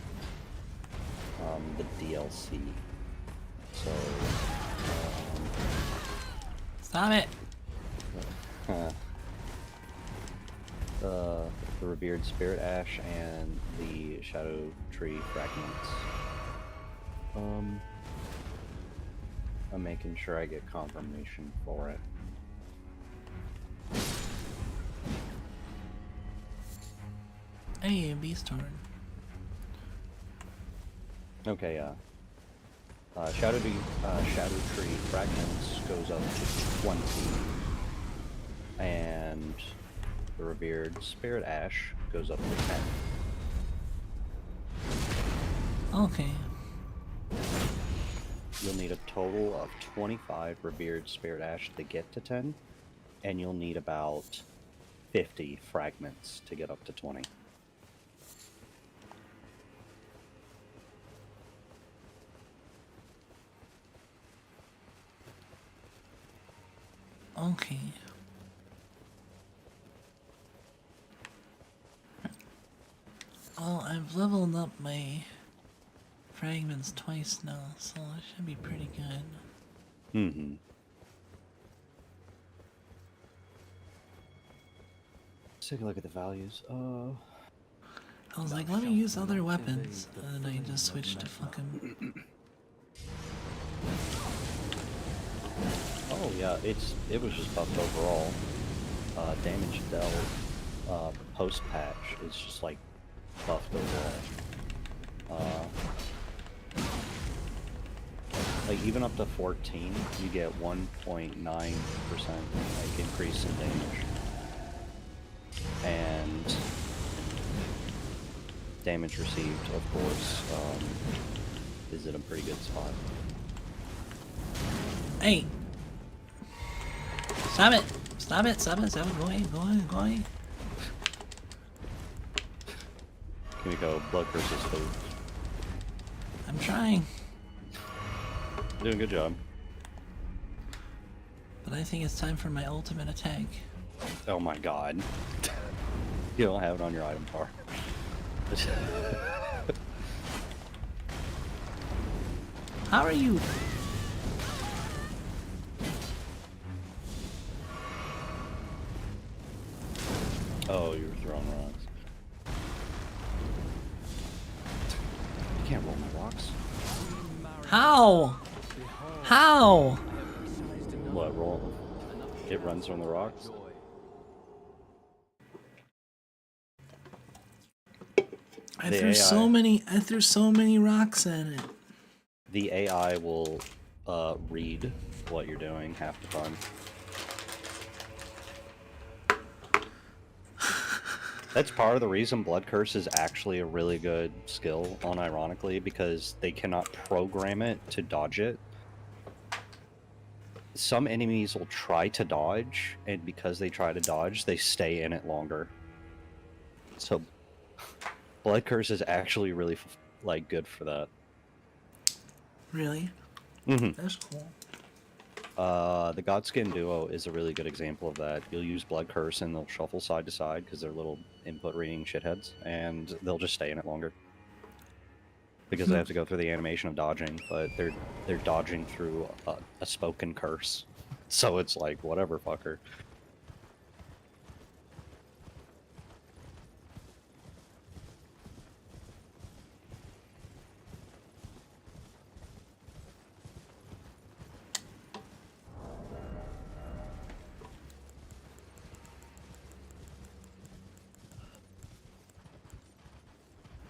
Speaker 2: the DLC. So,
Speaker 1: Stop it!
Speaker 2: the Revered Spirit Ash and the Shadow Tree Fragments. I'm making sure I get confirmation for it.
Speaker 1: Hey, a beast horn.
Speaker 2: Okay, Shadow Tree Fragments goes up to 20, and the Revered Spirit Ash goes up to 10.
Speaker 1: Okay.
Speaker 2: You'll need a total of 25 Revered Spirit Ash to get to 10, and you'll need about 50 fragments to get up to 20.
Speaker 1: Okay. Well, I've leveled up my fragments twice now, so it should be pretty good.
Speaker 2: Mm-hmm. Let's take a look at the values.
Speaker 1: I was like, let me use other weapons, and then I just switched to fucking...
Speaker 2: Oh yeah, it was just buffed overall. Damage dealt post patch is just like buffed overall. Like even up to 14, you get 1.9% like increase in damage, and damage received, of course, is in a pretty good spot.
Speaker 1: Hey! Stop it! Stop it! Stop it! Stop it! Go away! Go away! Go away!
Speaker 2: Here we go, blood versus food.
Speaker 1: I'm trying.
Speaker 2: Doing a good job.
Speaker 1: But I think it's time for my ultimate attack.
Speaker 2: Oh my god. You don't have it on your item bar.
Speaker 1: How are you?
Speaker 2: Oh, you were throwing rocks. You can't roll my rocks.
Speaker 1: How? How?
Speaker 2: What, roll? It runs from the rocks?
Speaker 1: I threw so many rocks at it.
Speaker 2: The AI will read what you're doing half the time. That's part of the reason Blood Curse is actually a really good skill, unironically, because they cannot program it to dodge it. Some enemies will try to dodge, and because they try to dodge, they stay in it longer. So, Blood Curse is actually really, like, good for that.
Speaker 1: Really?
Speaker 2: Mm-hmm.
Speaker 1: That's cool.
Speaker 2: The Godskin Duo is a really good example of that. You'll use Blood Curse and they'll shuffle side to side because they're little input reading shitheads, and they'll just stay in it longer. Because they have to go through the animation of dodging, but they're dodging through a spoken curse. So it's like, whatever, fucker.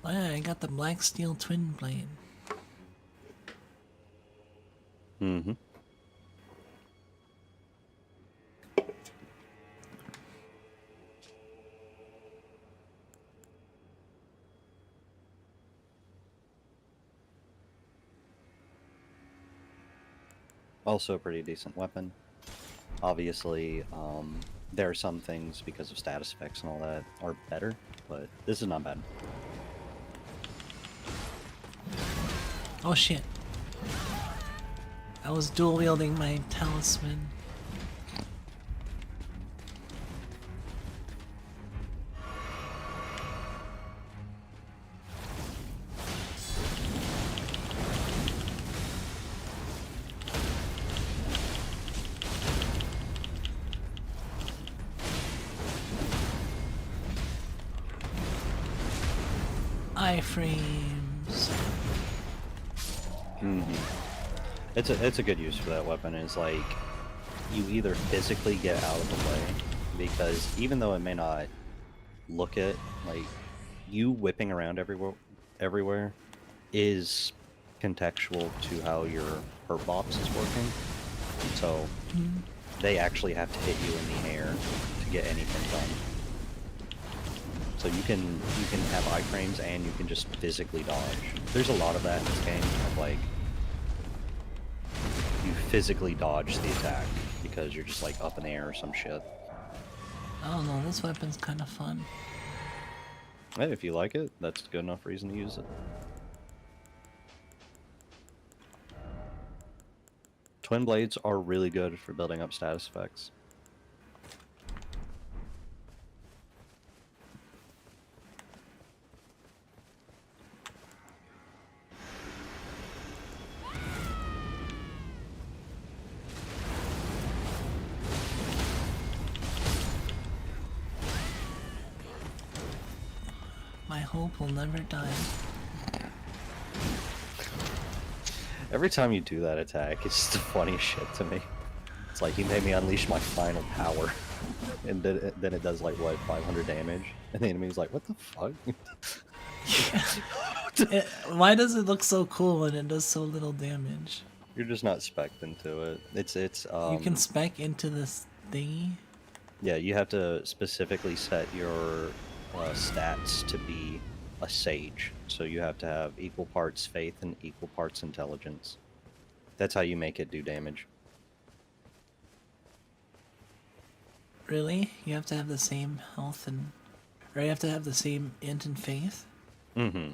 Speaker 1: Oh yeah, I got the Black Steel Twin Blade.
Speaker 2: Mm-hmm. Also a pretty decent weapon. Obviously, there are some things, because of status effects and all that, are better, but this is not bad.
Speaker 1: Oh shit. I was dual wielding my talisman. Iframes.
Speaker 2: Mm-hmm. It's a good use for that weapon. Is like you either physically get out of the way, because even though it may not look it, like you whipping around everywhere is contextual to how your hurt box is working. So they actually have to hit you in the air to get anything done. So you can have iframes and you can just physically dodge. There's a lot of that in this game, of like you physically dodge the attack because you're just like up in the air or some shit.
Speaker 1: I don't know, this weapon's kind of fun.
Speaker 2: Hey, if you like it, that's a good enough reason to use it. Twin blades are really good for building up status effects.
Speaker 1: My hope will never die.
Speaker 2: Every time you do that attack, it's just the funniest shit to me. It's like you made me unleash my final power, and then it does like what 500 damage, and the enemy's like, what the fuck?
Speaker 1: Why does it look so cool when it does so little damage?
Speaker 2: You're just not spec'd into it. It's
Speaker 1: You can spec into this thingy.
Speaker 2: yeah, you have to specifically set your stats to be a sage. So you have to have equal parts faith and equal parts intelligence. That's how you make it do damage.
Speaker 1: Really? You have to have the same health and... Or you have to have the same int and faith?
Speaker 2: Mm-hmm.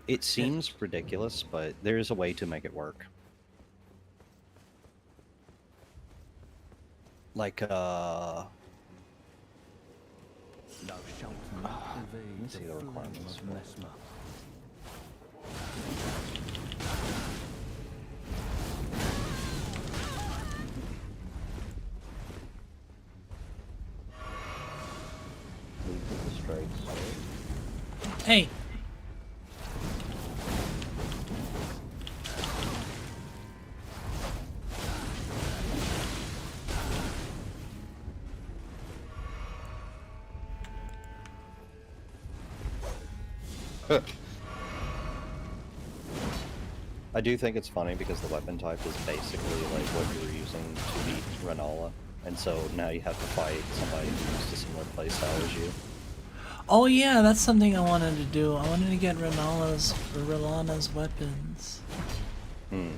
Speaker 2: It seems ridiculous, but there is a way to make it work. Like,
Speaker 3: Thou shalt not evade
Speaker 2: let's see the
Speaker 3: flame
Speaker 2: requirements.
Speaker 3: of Mesmer.
Speaker 2: lead with the strikes.
Speaker 1: Hey!
Speaker 2: I do think it's funny because the weapon type is basically like what you were using to beat Renala, and so now you have to fight somebody who used a similar playstyle as you.
Speaker 1: Oh yeah, that's something I wanted to do. I wanted to get Relana's weapons.
Speaker 2: Hmm.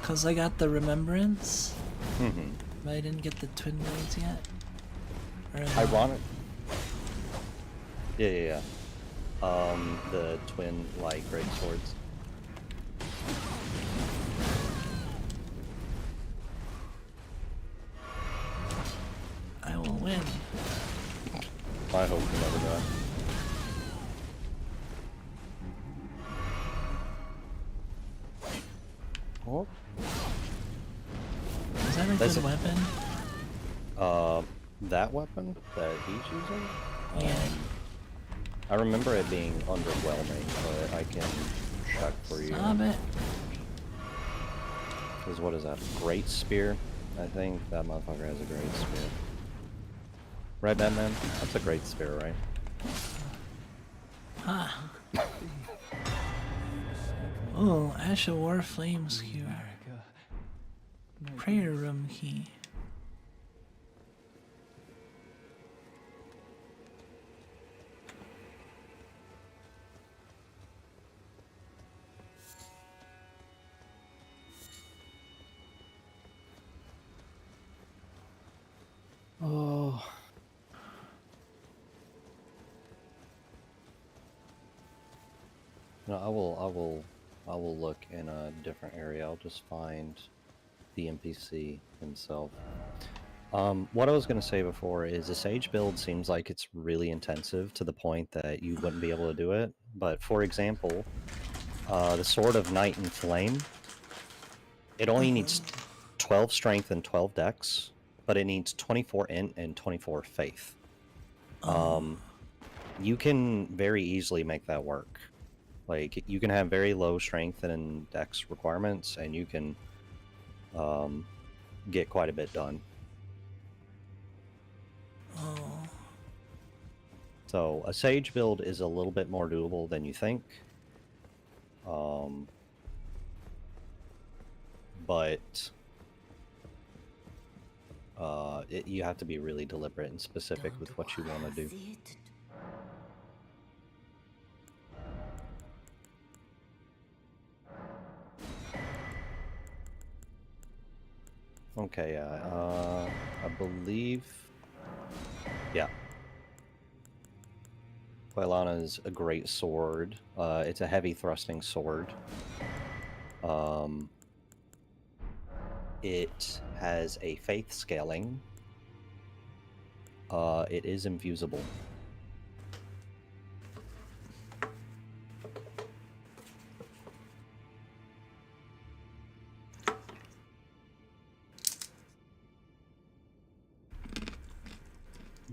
Speaker 1: Cause I got the Remembrance,
Speaker 2: Mm-hmm.
Speaker 1: but I didn't get the Twin Blades yet.
Speaker 2: Ironic. Yeah. The twin light great swords.
Speaker 1: I will win.
Speaker 2: I hope you never die. Oh.
Speaker 1: Is that a
Speaker 2: That's
Speaker 1: good
Speaker 2: a-
Speaker 1: weapon?
Speaker 2: That weapon that he's using?
Speaker 1: Yeah.
Speaker 2: I remember it being underwhelming, but I can check for you.
Speaker 1: Stop it.
Speaker 2: Because what is that? Great Spear? I think that motherfucker has a Great Spear. Right, Batman? That's a Great Spear, right?
Speaker 1: Ah. Oh, Ash of War Flame Skewer. Prayer Room Key.
Speaker 2: Oh. No, I will look in a different area. I'll just find the NPC himself. What I was going to say before is a Sage build seems like it's really intensive to the point that you wouldn't be able to do it. But for example, the Sword of Night and Flame, it only needs 12 strength and 12 dex, but it needs 24 int and 24 faith. You can very easily make that work. Like, you can have very low strength and dex requirements, and you can get quite a bit done.
Speaker 1: Oh.
Speaker 2: So a Sage build is a little bit more doable than you think. But you have to be really deliberate and specific with what you want to do. Okay, I believe... Yeah. Quailana's a great sword. It's a heavy thrusting sword. It has a faith scaling. It is infusible.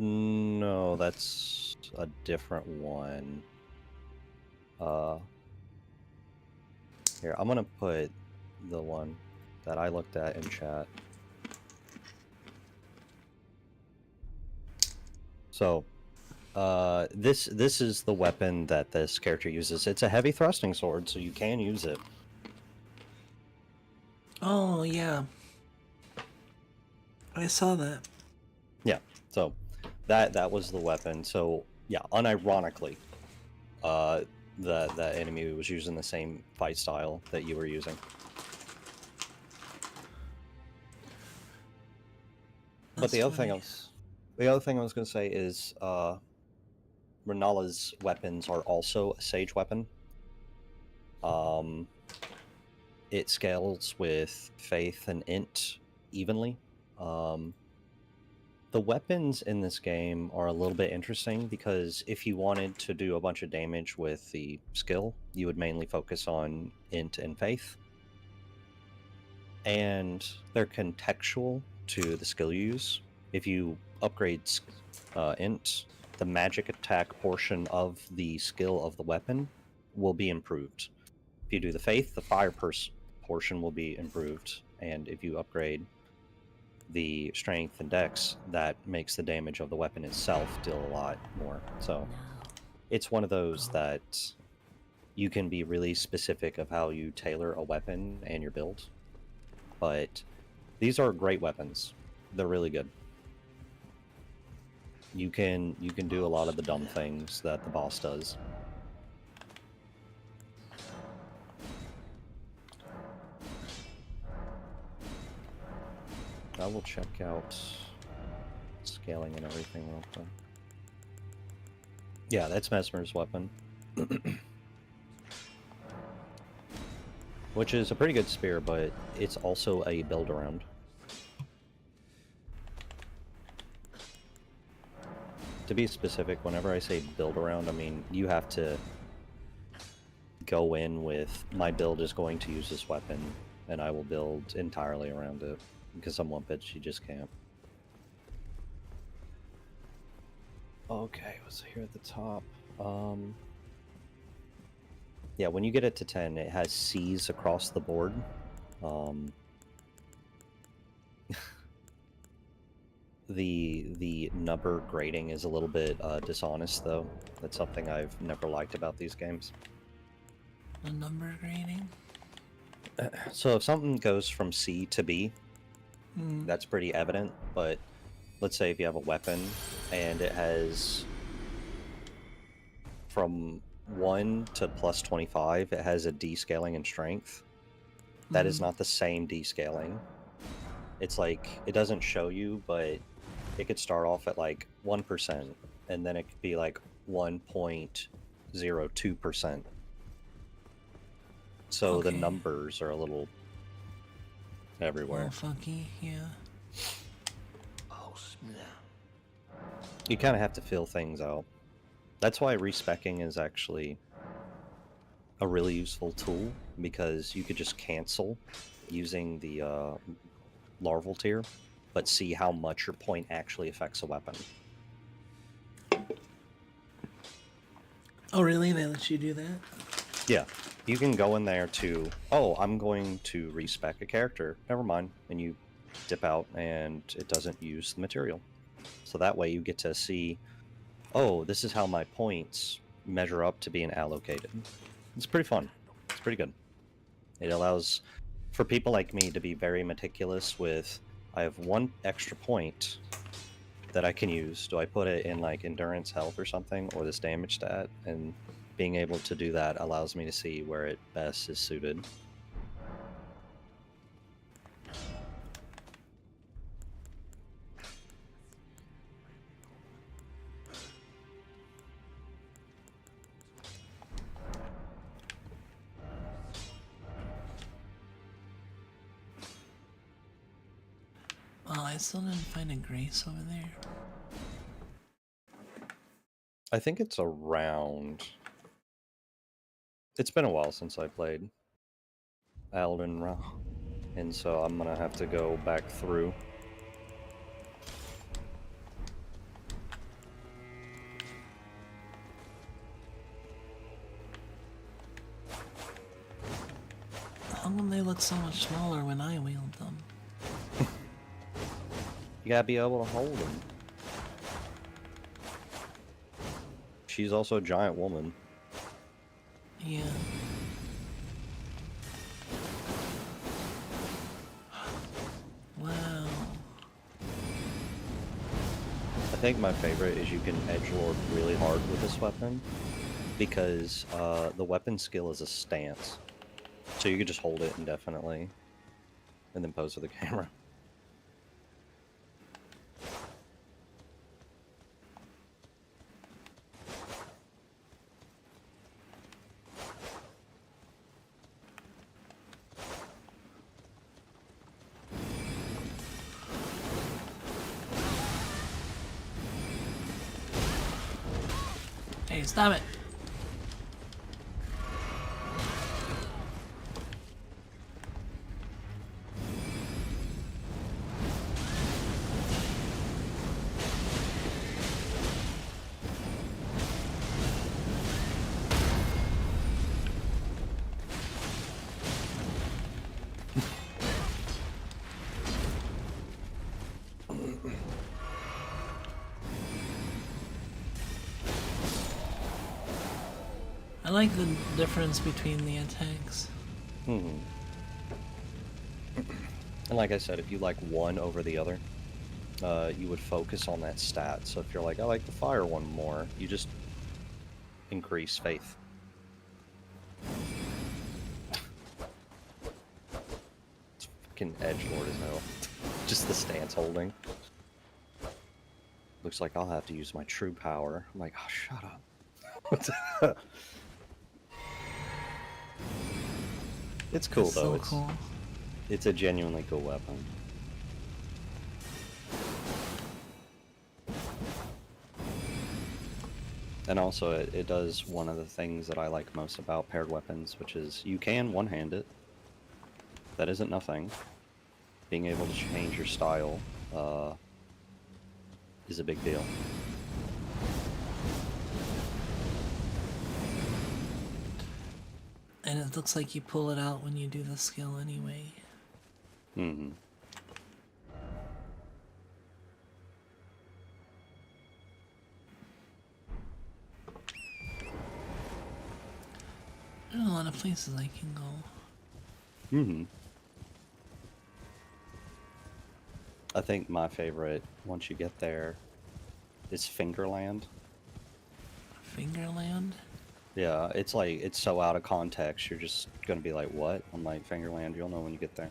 Speaker 2: No, that's a different one. Here, I'm gonna put the one. that I looked at in chat. So, this is the weapon that this character uses. It's a heavy thrusting sword, so you can use it.
Speaker 1: Oh, yeah. I saw that.
Speaker 2: Yeah, so that was the weapon. So, yeah, unironically, the enemy was using the same fight style that you were using. But the other thing I was going to say is Renala's weapons are also a sage weapon. It scales with faith and int evenly. The weapons in this game are a little bit interesting because if you wanted to do a bunch of damage with the skill, you would mainly focus on int and faith. And they're contextual to the skill you use. If you upgrade int, the magic attack portion of the skill of the weapon will be improved. If you do the faith, the fire portion will be improved. And if you upgrade the strength and dex, that makes the damage of the weapon itself deal a lot more. So it's one of those that you can be really specific of how you tailor a weapon and your build. But these are great weapons. They're really good. You can do a lot of the dumb things that the boss does. I will check out scaling and everything real quick. Yeah, that's Mesmer's weapon. Which is a pretty good spear, but it's also a build-around. To be specific, whenever I say build-around, I mean you have to go in with, my build is going to use this weapon, and I will build entirely around it. Because some Wumpets, you just can't. Okay, what's here at the top? Yeah, when you get it to 10, it has C's across the board. The number grading is a little bit dishonest, though. That's something I've never liked about these games.
Speaker 1: The number grading?
Speaker 2: So if something goes from C to B, that's pretty evident, but let's say if you have a weapon and it has from 1 to plus 25, it has a descaling in strength. That is not the same descaling. It's like, it doesn't show you, but it could start off at like 1%, and then it could be like 1.02%. So the numbers are a little everywhere.
Speaker 1: Oh, funky, yeah.
Speaker 3: Oh, snap.
Speaker 2: You kind of have to feel things out. That's why respecking is actually a really useful tool, because you could just cancel using the larval tier, but see how much your point actually affects a weapon.
Speaker 1: Oh, really? They let you do that?
Speaker 2: Yeah. You can go in there to, oh, I'm going to respec a character. Never mind. And you dip out and it doesn't use the material. So that way you get to see, oh, this is how my points measure up to being allocated. It's pretty fun. It's pretty good. It allows for people like me to be very meticulous with, I have one extra point that I can use. Do I put it in like endurance, health or something, or this damage stat? And being able to do that allows me to see where it best is suited.
Speaker 1: Oh, I still didn't find a Grace over there.
Speaker 2: I think it's around... It's been a while since I played Elden Ring, and so I'm gonna have to go back through.
Speaker 1: How come they look so much smaller when I wield them.
Speaker 2: You gotta be able to hold them. She's also a giant woman.
Speaker 1: Yeah. Wow.
Speaker 2: I think my favorite is you can edgelord really hard with this weapon because the weapon skill is a stance. So you can just hold it indefinitely and then pose to the camera.
Speaker 1: Hey, stop it! I like the difference between the attacks.
Speaker 2: And like I said, if you like one over the other, you would focus on that stat. So if you're like, I like the fire one more, you just increase faith. It's fucking edgelord as hell. Just the stance holding. Looks like I'll have to use my true power. I'm like, oh, shut up. It's cool
Speaker 1: That's
Speaker 2: though.
Speaker 1: so cool.
Speaker 2: It's a genuinely cool weapon. And also it does one of the things that I like most about paired weapons, which is you can one-hand it. That isn't nothing. Being able to change your style is a big deal.
Speaker 1: And it looks like you pull it out when you do the skill anyway.
Speaker 2: Mm-hmm.
Speaker 1: There's a lot of places I can go.
Speaker 2: Mm-hmm. I think my favorite, once you get there, is Fingerland.
Speaker 1: Fingerland?
Speaker 2: Yeah, it's like, it's so out of context, you're just gonna be like, what? I'm like, Fingerland, you'll know when you get there.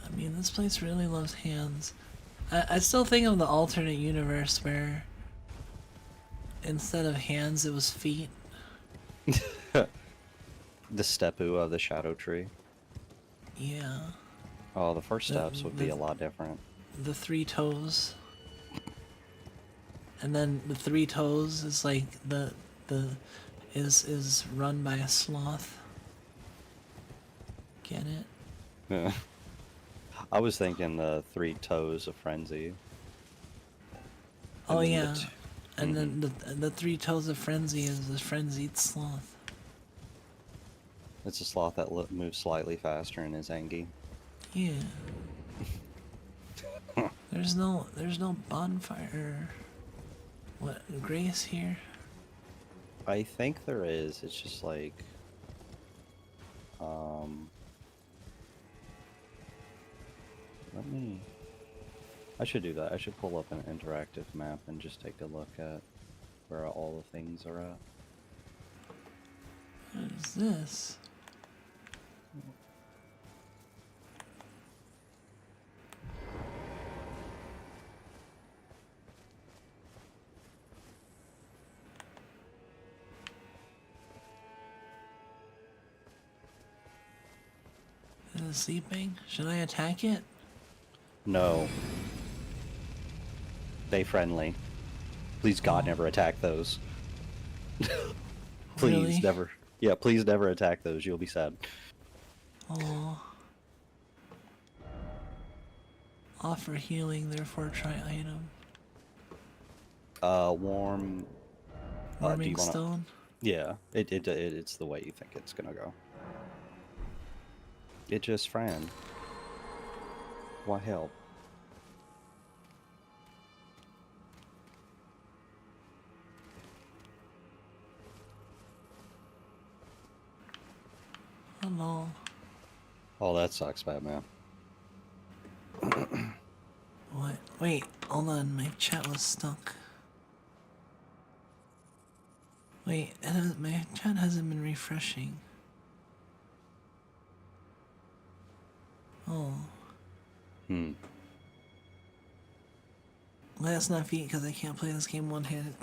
Speaker 1: I mean, this place really loves hands. I still think of the alternate universe where instead of hands, it was feet.
Speaker 2: The Stepu of the Shadow Tree.
Speaker 1: Yeah.
Speaker 2: Oh, the first steps would be a lot different.
Speaker 1: The 3 toes. And then the 3 toes is like is run by a sloth. Get it?
Speaker 2: Yeah. I was thinking the 3 toes of Frenzy.
Speaker 1: Oh
Speaker 2: then
Speaker 1: yeah. And then the 3 toes of Frenzy is the frenzied sloth.
Speaker 2: It's a sloth that moves slightly faster and is angry.
Speaker 1: Yeah. There's no bonfire. What, grace here?
Speaker 2: I think there is. It's just like, I should do that. I should pull up an interactive map and just take a look at where all the things are at.
Speaker 1: What is this? Is it sleeping? Should I attack it?
Speaker 2: No. Stay friendly. Please God, never attack those. Please
Speaker 1: Really?
Speaker 2: never. Yeah, please never attack those. You'll be sad.
Speaker 1: Oh. Offer healing, therefore try item.
Speaker 2: Warm. Do
Speaker 1: Warming
Speaker 2: you wanna?
Speaker 1: stone.
Speaker 2: Yeah, it's the way you think it's gonna go. It just friend. What help?
Speaker 1: Hello.
Speaker 2: Oh, that sucks, Batman.
Speaker 1: What? Wait, hold on. My chat was stuck. Wait, my chat hasn't been refreshing. Oh.
Speaker 2: Hmm.
Speaker 1: Well, that's not feet because I can't play this game one-handed.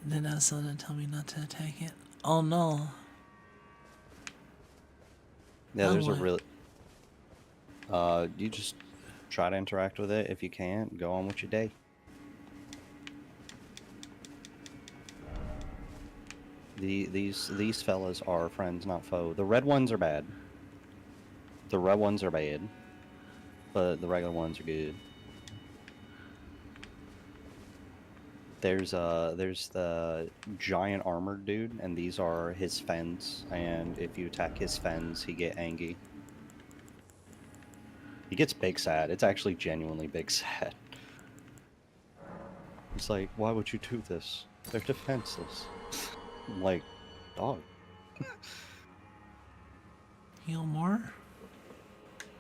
Speaker 1: Then have someone tell me not to attack it. Oh no.
Speaker 2: Yeah,
Speaker 1: Now
Speaker 2: there's a
Speaker 1: what?
Speaker 2: really. You just try to interact with it. If you can't, go on with your day. These fellas are friends, not foe. The red ones are bad. The red ones are bad, but the regular ones are good. There's the giant armored dude, and these are his fens. And if you attack his fens, he get angry. He gets big sad. It's actually genuinely big sad. It's like, why would you do this? They're defenseless. I'm like, dog.
Speaker 1: Heal more?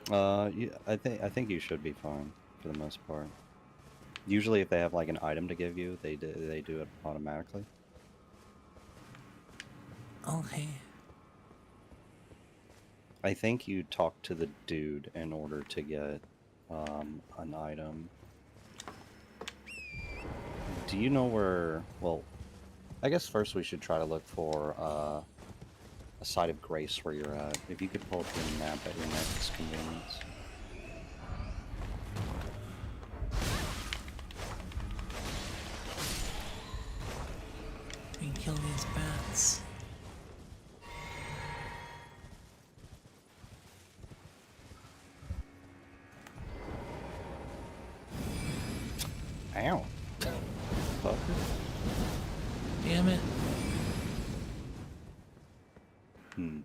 Speaker 2: Yeah, I think you should be fine for the most part. Usually, if they have like an item to give you, they do it automatically.
Speaker 1: Okay.
Speaker 2: I think you talk to the dude in order to get an item. Do you know where? Well, I guess first we should try to look for a site of grace where you're at. If you could pull up your map at your next convenience.
Speaker 1: We can kill these bats.
Speaker 2: Ow! Fucker.
Speaker 1: Damn it.
Speaker 2: Hmm.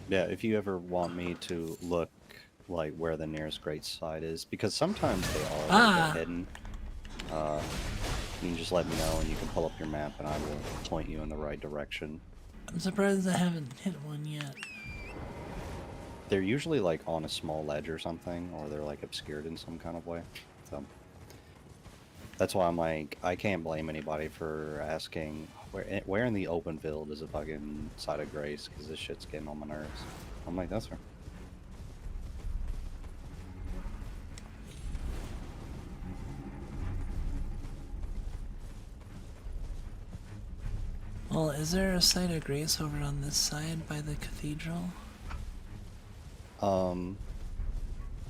Speaker 2: Yeah, if you ever want me to look like where the nearest great site is, because sometimes they are like, hidden. You can just let me know and you can pull up your map and I will point you in the right direction.
Speaker 1: I'm surprised I haven't hit one yet.
Speaker 2: They're usually like on a small ledge or something, or they're like obscured in some kind of way. So that's why I'm like, I can't blame anybody for asking where in the open field is a fucking site of grace, because this shit's getting on my nerves. I'm like, that's fair.
Speaker 1: Well, is there a site of grace over on this side by the cathedral?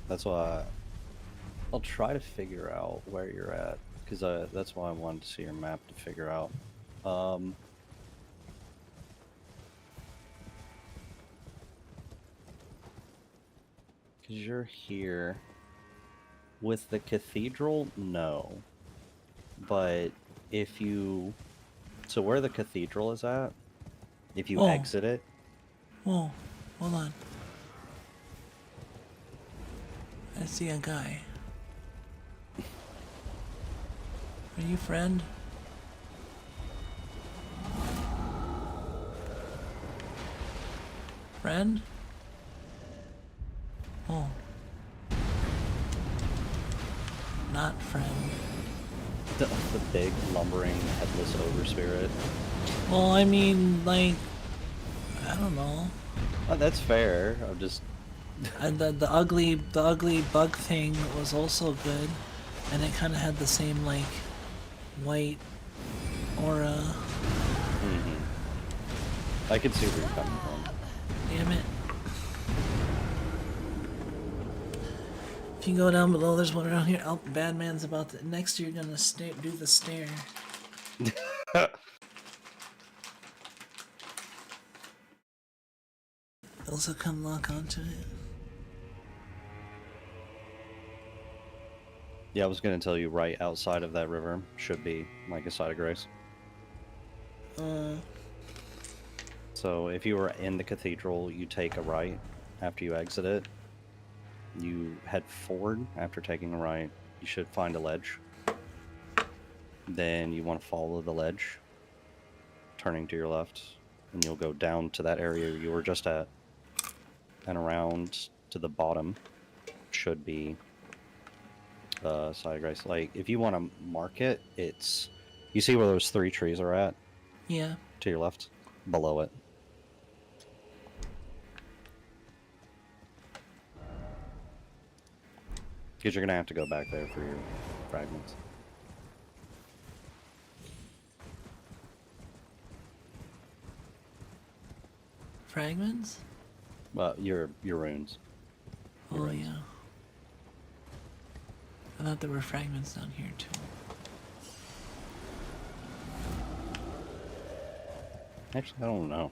Speaker 2: That's why I'll try to figure out where you're at, because that's why I wanted to see your map to figure out. Because you're here. With the cathedral, no. But if you... So where the cathedral is at, if you exit it...
Speaker 1: Whoa, hold on. I see a guy. Are you friend? Friend? Oh. Not friend.
Speaker 2: The big, lumbering, headless ogre spirit.
Speaker 1: Well, I mean, like, I don't know.
Speaker 2: Oh, that's fair. I'm just...
Speaker 1: And the ugly bug thing was also good, and it kind of had the same like white aura.
Speaker 2: Mm-hmm. I can see where you're coming from.
Speaker 1: Damn it! If you go down below, there's one around here. Oh, bad man's about to. Next, you're gonna do the stair. Also, come lock onto it.
Speaker 2: Yeah, I was gonna tell you right outside of that river should be like a site of grace. So if you were in the cathedral, you take a right after you exit it. You head forward after taking a right. You should find a ledge. Then you want to follow the ledge, turning to your left, and you'll go down to that area you were just at, and around to the bottom should be side of grace. Like if you want to mark it, it's you see where those 3 trees are at?
Speaker 1: Yeah.
Speaker 2: To your left, below it. Because you're gonna have to go back there for your fragments.
Speaker 1: Fragments?
Speaker 2: Your runes.
Speaker 1: Oh, yeah. I thought there were fragments down here, too.
Speaker 2: Actually, I don't know.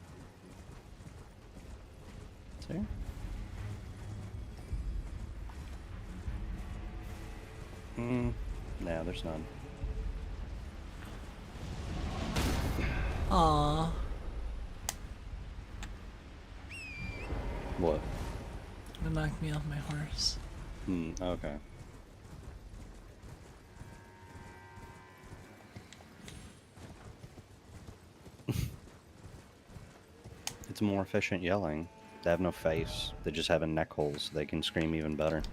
Speaker 2: See? No, there's none.
Speaker 1: Aww.
Speaker 2: What?
Speaker 1: It knocked me off my horse.
Speaker 2: Okay. It's more efficient yelling. They have no face. They just have a neck holes. They can scream even better.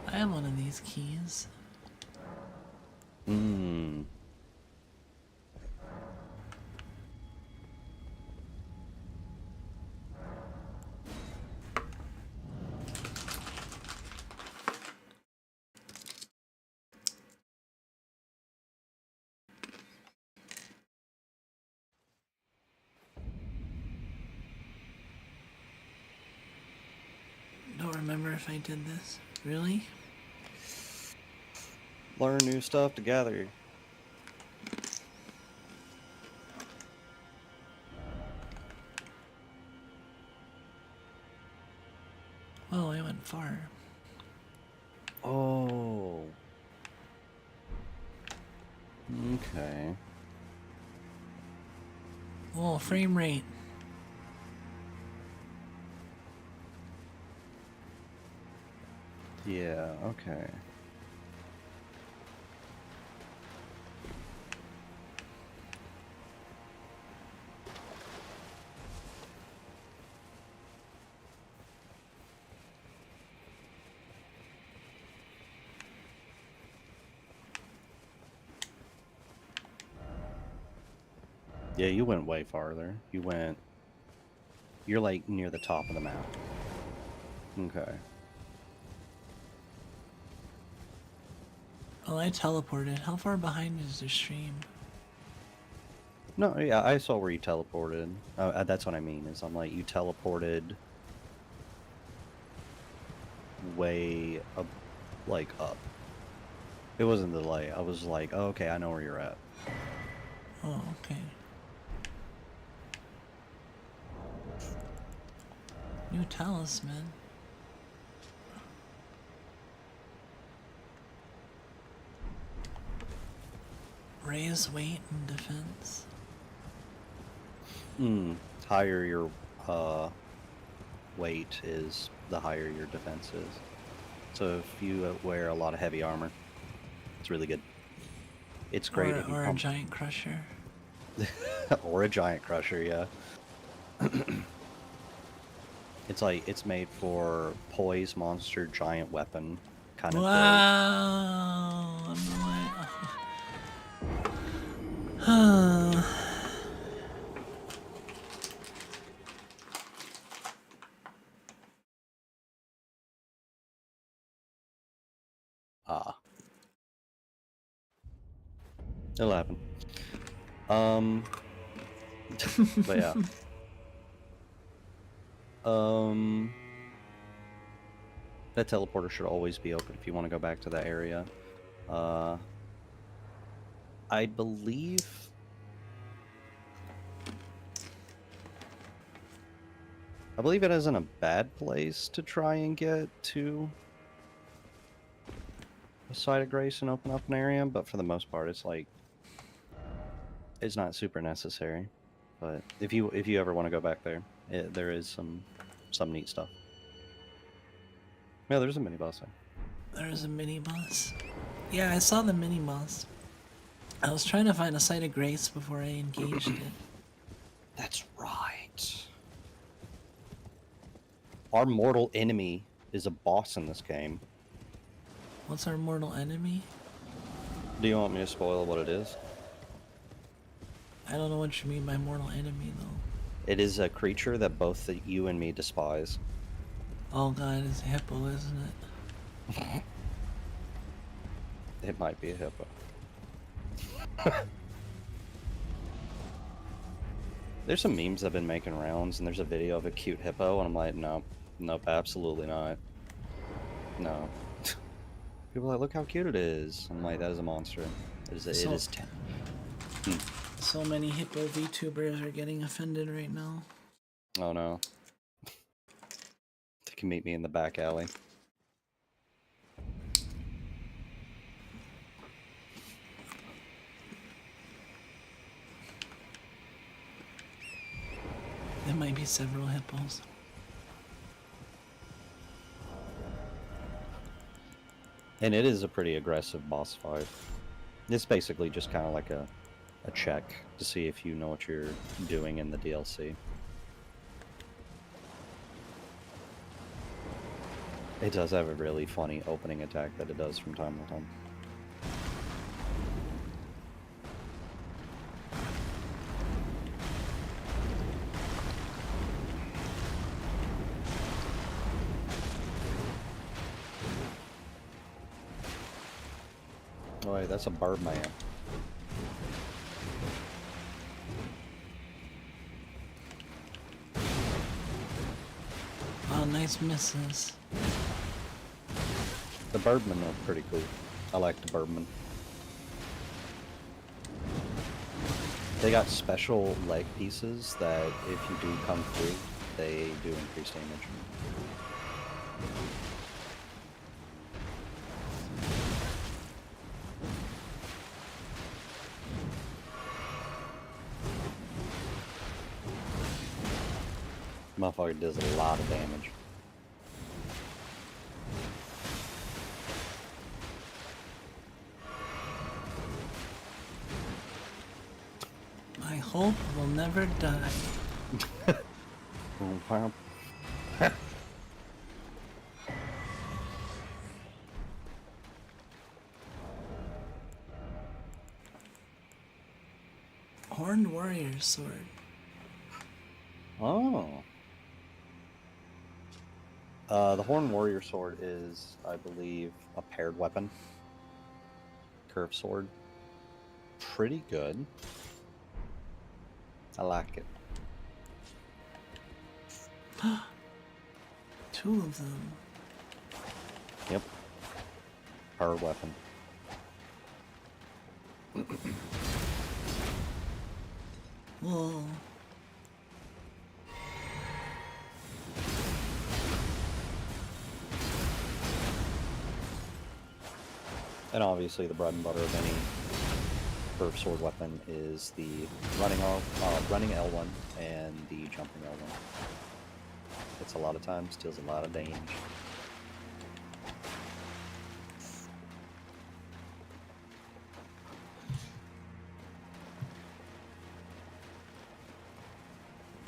Speaker 1: I have one of these keys. Don't remember if I did this. Really?
Speaker 2: Learn new stuff together.
Speaker 1: Oh, I went far.
Speaker 2: Oh. Okay.
Speaker 1: Oh, frame rate.
Speaker 2: Yeah, okay. Yeah, you went way farther. You're like near the top of the map. Okay.
Speaker 1: Oh, I teleported. How far behind is the stream?
Speaker 2: No, yeah, I saw where you teleported. That's what I mean, is I'm like, you teleported way up, like up. It wasn't the delay. I was like, oh, okay, I know where you're at.
Speaker 1: Oh, okay. New talisman. Raise weight and defense.
Speaker 2: Higher your weight is, the higher your defense is. So if you wear a lot of heavy armor, it's really good. It's great if you
Speaker 1: Or a
Speaker 2: pump.
Speaker 1: giant crusher.
Speaker 2: Or a giant crusher, yeah. It's made for poise monster giant weapon kind of
Speaker 1: Wow! I'm like,
Speaker 2: It'll happen. But yeah. That teleporter should always be open if you want to go back to that area. I believe... it isn't a bad place to try and get to a site of grace and open up an area, but for the most part, it's like it's not super necessary. But if you ever want to go back there, there is some neat stuff. Yeah, there's a mini boss there.
Speaker 1: There's a mini boss. Yeah, I saw the mini boss. I was trying to find a site of grace before I engaged it.
Speaker 2: That's right. Our mortal enemy is a boss in this game.
Speaker 1: What's our mortal enemy?
Speaker 2: Do you want me to spoil what it is?
Speaker 1: I don't know what you mean by mortal enemy, though.
Speaker 2: It is a creature that both you and me despise.
Speaker 1: Oh god, it's a hippo, isn't it?
Speaker 2: It might be a hippo. There's some memes that have been making rounds, and there's a video of a cute hippo, and I'm like, nope, absolutely not. No. People are like, look how cute it is. I'm like, that is a monster. It is.
Speaker 1: So many hippo VTubers are getting offended right now.
Speaker 2: Oh no. They can meet me in the back alley.
Speaker 1: There might be several hippos.
Speaker 2: And it is a pretty aggressive boss fight. It's basically just kind of like a check to see if you know what you're doing in the DLC. It does have a really funny opening attack that it does from time to time. Oh wait, that's a bird man.
Speaker 1: Oh, nice misses.
Speaker 2: The birdmen are pretty cool. I like the birdmen. They got special leg pieces that if you do come through, they do increase damage. Motherfucker does a lot of damage.
Speaker 1: My hope will never die. Horned warrior sword.
Speaker 2: Oh. The Horned Warrior Sword is, I believe, a paired weapon. Curved sword. Pretty good. I like it.
Speaker 1: Two of them.
Speaker 2: Yep. Paired weapon.
Speaker 1: Whoa.
Speaker 2: And obviously the bread and butter of any curved sword weapon is the running L1 and the jumping L1. It's a lot of times, deals a lot of damage.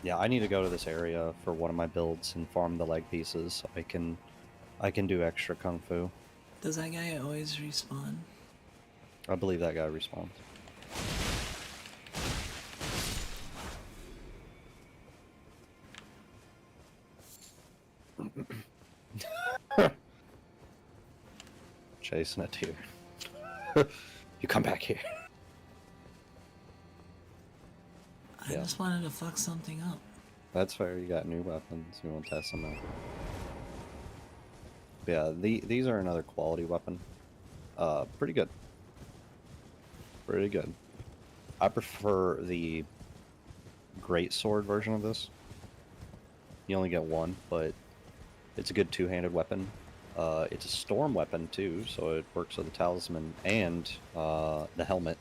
Speaker 2: Yeah, I need to go to this area for one of my builds and farm the leg pieces so I can do extra kung fu.
Speaker 1: Does that guy always respawn?
Speaker 2: I believe that guy respawns. Chasing a deer. You come back here.
Speaker 1: I
Speaker 2: Yeah.
Speaker 1: just wanted to fuck something up.
Speaker 2: That's fair. You got new weapons. You want to test them out. Yeah, these are another quality weapon. Pretty good. Pretty good. I prefer the great sword version of this. You only get one, but it's a good two-handed weapon. It's a storm weapon too, so it works with the talisman and the helmet.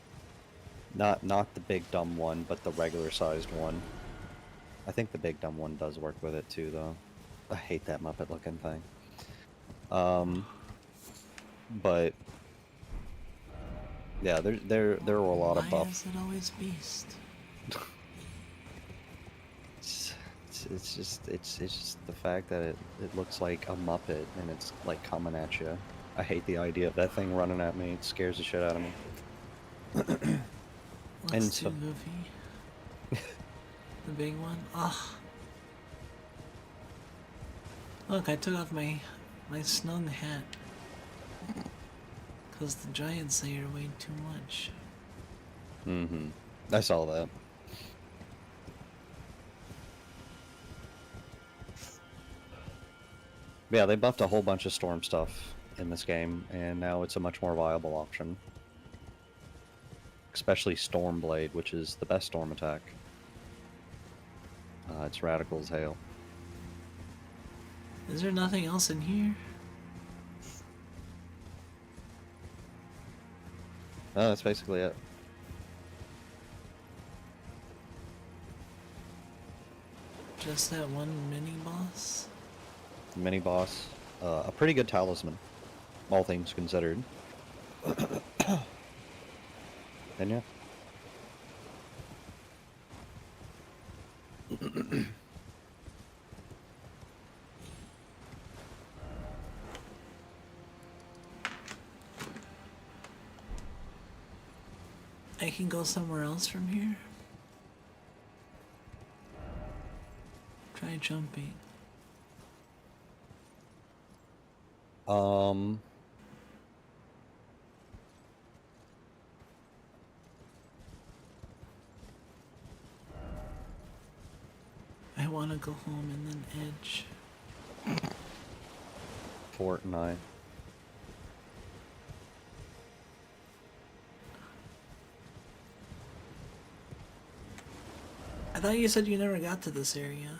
Speaker 2: Not the big dumb one, but the regular sized one. I think the big dumb one does work with it too, though. I hate that Muppet looking thing. But yeah, there were a lot of
Speaker 1: Why
Speaker 2: buff.
Speaker 1: is it always beast?
Speaker 2: It's just the fact that it looks like a Muppet and it's like coming at you. I hate the idea of that thing running at me. It scares the shit out of me.
Speaker 1: Looks
Speaker 2: And
Speaker 1: too
Speaker 2: so,
Speaker 1: goofy. The big one? Ugh. Look, I took off my snug hat. Because the giant slayer weighed too much.
Speaker 2: I saw that. Yeah, they buffed a whole bunch of storm stuff in this game, and now it's a much more viable option. Especially Storm Blade, which is the best storm attack. It's radical as hail.
Speaker 1: Is there nothing else in here?
Speaker 2: No, that's basically it.
Speaker 1: Just that one mini boss?
Speaker 2: Mini boss. A pretty good talisman, all things considered. And yeah.
Speaker 1: I can go somewhere else from here? Try jumping. I want to go home and then edge.
Speaker 2: Fortnite.
Speaker 1: I thought you said you never got to this area.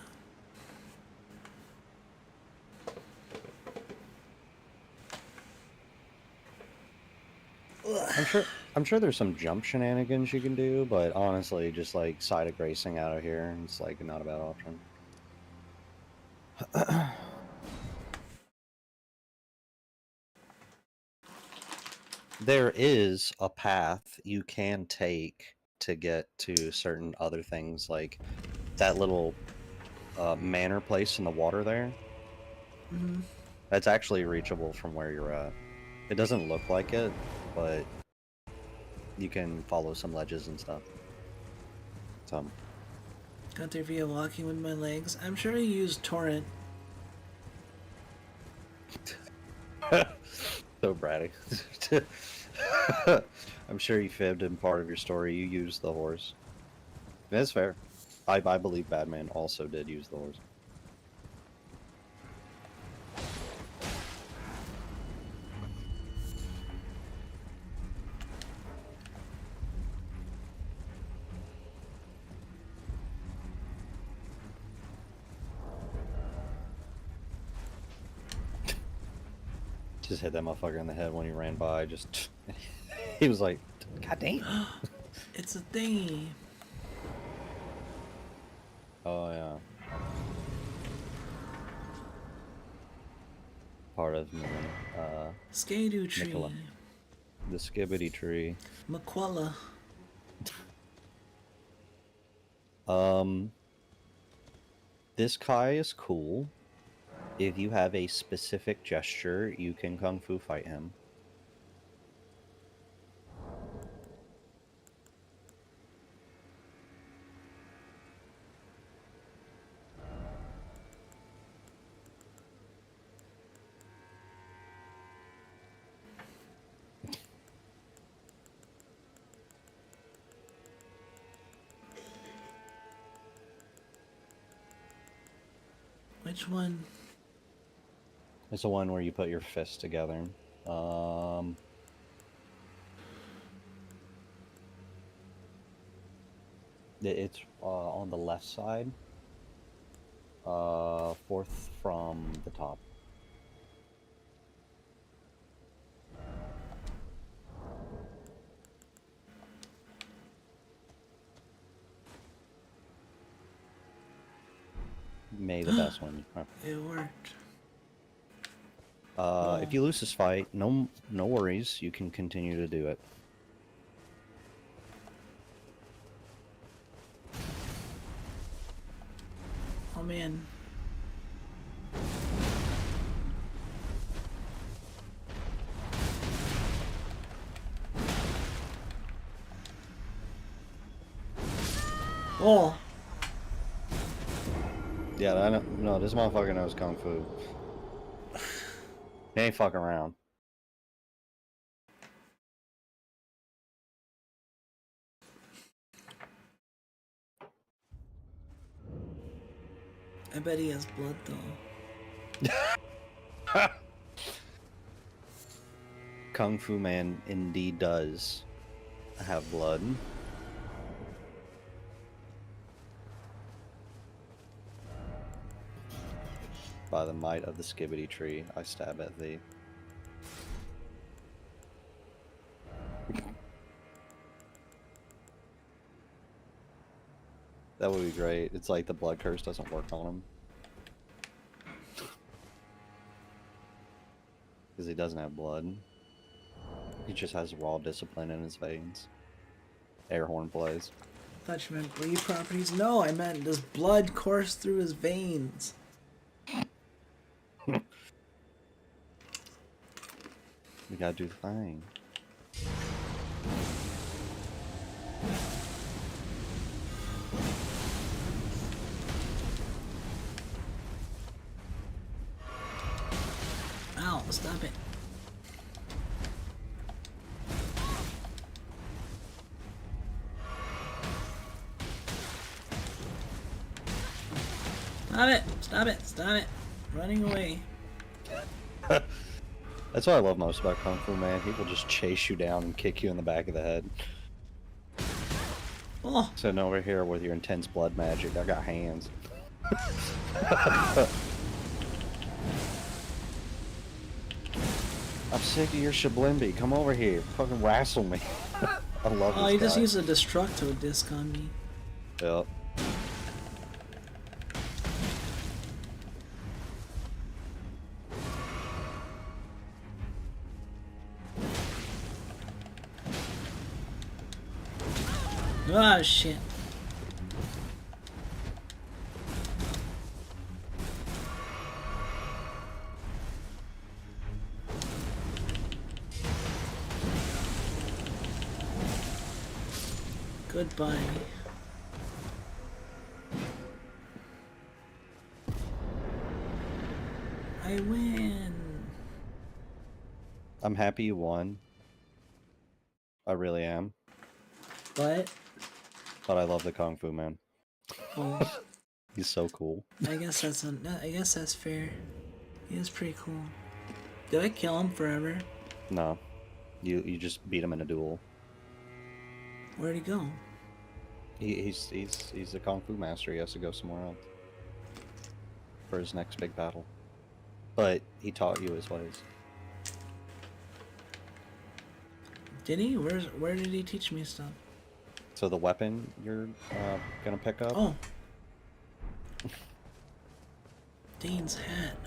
Speaker 2: I'm sure there's some jump shenanigans you can do, but honestly, just like side of gracing out of here, it's like not a bad option. There is a path you can take to get to certain other things, like that little manor place in the water there. That's actually reachable from where you're at. It doesn't look like it, but you can follow some ledges and stuff. So,
Speaker 1: Got there via walking with my legs. I'm sure you used torrent.
Speaker 2: so bratty. I'm sure you fibbed in part of your story. You used the horse. That's fair. I believe Batman also did use the horse. Just hit that motherfucker in the head when he ran by. Just he was like, "God damn!"
Speaker 1: It's a thingy.
Speaker 2: Oh yeah. Part of me.
Speaker 1: Skadu tree.
Speaker 2: Nicola. The skibbity tree.
Speaker 1: Maquella.
Speaker 2: This Kai is cool. If you have a specific gesture, you can kung fu fight him.
Speaker 1: Which one?
Speaker 2: It's the one where you put your fists together. It's on the left side. Fourth from the top. May the best one.
Speaker 1: It worked.
Speaker 2: If you lose this fight, no worries. You can continue to do it.
Speaker 1: Oh man. Oh.
Speaker 2: Yeah, I know. No, this motherfucker knows kung fu. He ain't fucking around.
Speaker 1: I bet he has blood though.
Speaker 2: Kung Fu Man indeed does have blood. By the might of the skibbity tree, I stab at thee. That would be great. It's like the blood curse doesn't work on him. Because he doesn't have blood. He just has raw discipline in his veins. Air horn plays.
Speaker 1: I thought you meant bleed properties. No, I meant does blood course through his veins?
Speaker 2: We gotta do the thing.
Speaker 1: Ow, stop it. Stop it! Stop it! Stop it! Running away.
Speaker 2: That's what I love most about Kung Fu Man. He will just chase you down and kick you in the back of the head.
Speaker 1: Oh!
Speaker 2: Sitting over here with your intense blood magic. I got hands. I'm sick of your shablimby. Come over here. Fucking wrestle me. I love this
Speaker 1: he
Speaker 2: guy.
Speaker 1: just used a destructo disc on me.
Speaker 2: Yep.
Speaker 1: Ah, shit. Goodbye. I win.
Speaker 2: I'm happy you won. I really am.
Speaker 1: But,
Speaker 2: But I love the Kung Fu Man.
Speaker 1: well,
Speaker 2: He's so cool.
Speaker 1: I guess that's fair. He is pretty cool. Did I kill him forever?
Speaker 2: No. You just beat him in a duel.
Speaker 1: Where'd he go?
Speaker 2: He's a Kung Fu master. He has to go somewhere else. For his next big battle. But he taught you his ways.
Speaker 1: Did he? Where did he teach me stuff?
Speaker 2: So the weapon you're gonna pick up?
Speaker 1: Oh. Dane's hat.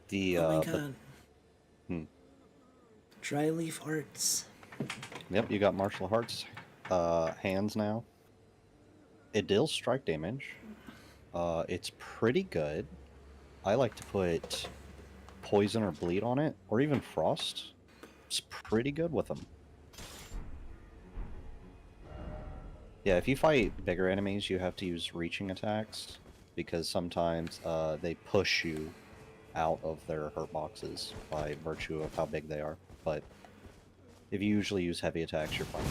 Speaker 2: The
Speaker 1: Oh my god.
Speaker 2: Hmm.
Speaker 1: Dry leaf arts.
Speaker 2: Yep, you got martial arts hands now. It deals strike damage. It's pretty good. I like to put poison or bleed on it, or even frost. It's pretty good with them. Yeah, if you fight bigger enemies, you have to use reaching attacks because sometimes they push you out of their hurt boxes by virtue of how big they are. But if you usually use heavy attacks, you're fine.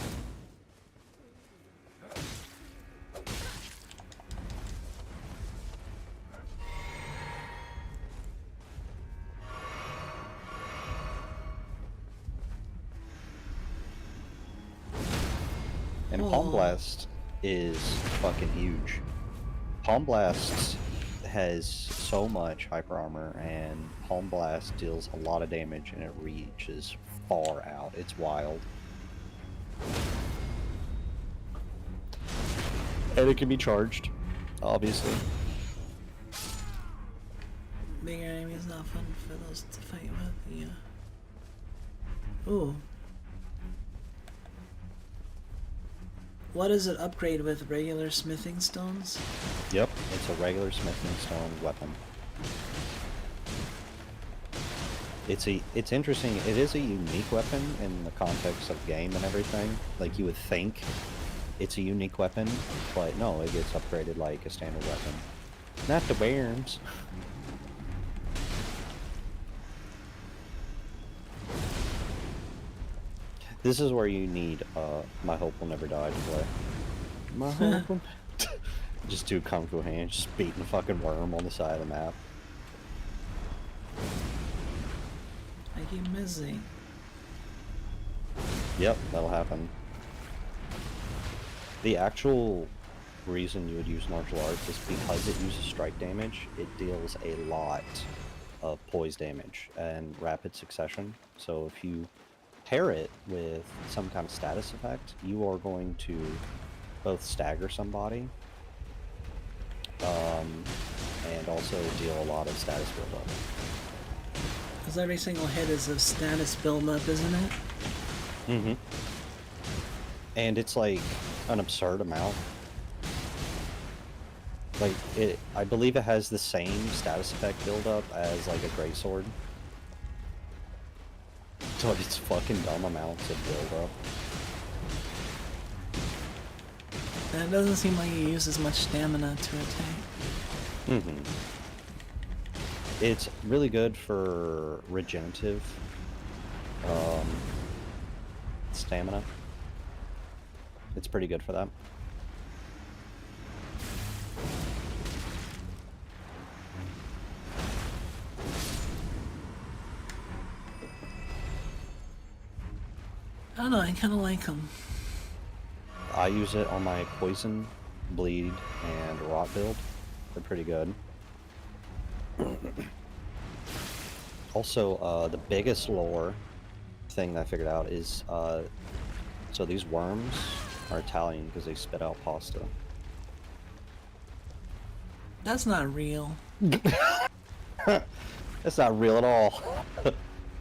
Speaker 2: And Palm Blast is fucking huge. Palm Blast has so much hyper armor, and Palm Blast deals a lot of damage, and it reaches far out. It's wild. And it can be charged, obviously.
Speaker 1: Bigger enemy is not fun for those to fight with, yeah. Ooh. What does it upgrade with? Regular smithing stones?
Speaker 2: Yep, it's a regular smithing stone weapon. It's interesting. It is a unique weapon in the context of game and everything. Like, you would think it's a unique weapon, but no, it gets upgraded like a standard weapon. Not the worms. This is where you need My Hope Will Never Die to play. My hope will... Just do Kung Fu hands, just beating a fucking worm on the side of the map.
Speaker 1: I keep missing.
Speaker 2: Yep, that'll happen. The actual reason you would use martial arts is because it uses strike damage. It deals a lot of poise damage and rapid succession. So if you pair it with some kind of status effect, you are going to both stagger somebody and also deal a lot of status buildup.
Speaker 1: Because every single hit is a status buildup, isn't it?
Speaker 2: Mm-hmm. And it's like an absurd amount. Like, I believe it has the same status effect buildup as like a greatsword. So it's fucking dumb amounts of buildup.
Speaker 1: And it doesn't seem like you use as much stamina to attack.
Speaker 2: Mm-hmm. It's really good for regenerative stamina. It's pretty good for that.
Speaker 1: I don't know, I kind of like them.
Speaker 2: I use it on my poison, bleed, and rot build. They're pretty good. Also, the biggest lore thing that I figured out is, so these worms are Italian because they spit out pasta.
Speaker 1: That's not real.
Speaker 2: That's not real at all.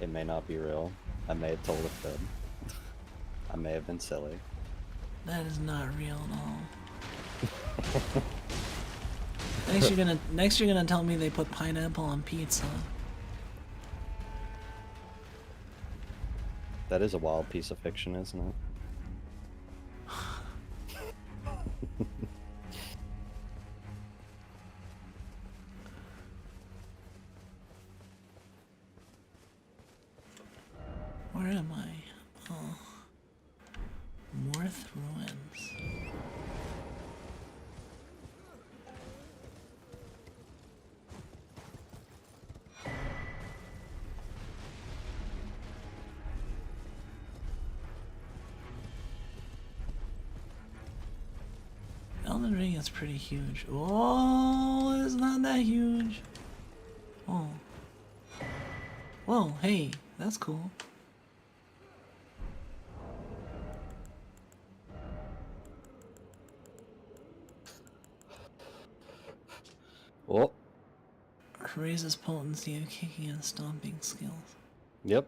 Speaker 2: It may not be real. I may have told a fib. I may have been silly.
Speaker 1: That is not real at all. Next you're gonna tell me they put pineapple on pizza.
Speaker 2: That is a wild piece of fiction, isn't it?
Speaker 1: Where am I? Oh. Morth Ruins. Elden Ring is pretty huge. Oh, it's not that huge. Oh. Whoa, hey, that's cool.
Speaker 2: Oh.
Speaker 1: Raises potency of kicking and stomping skills.
Speaker 2: Yep.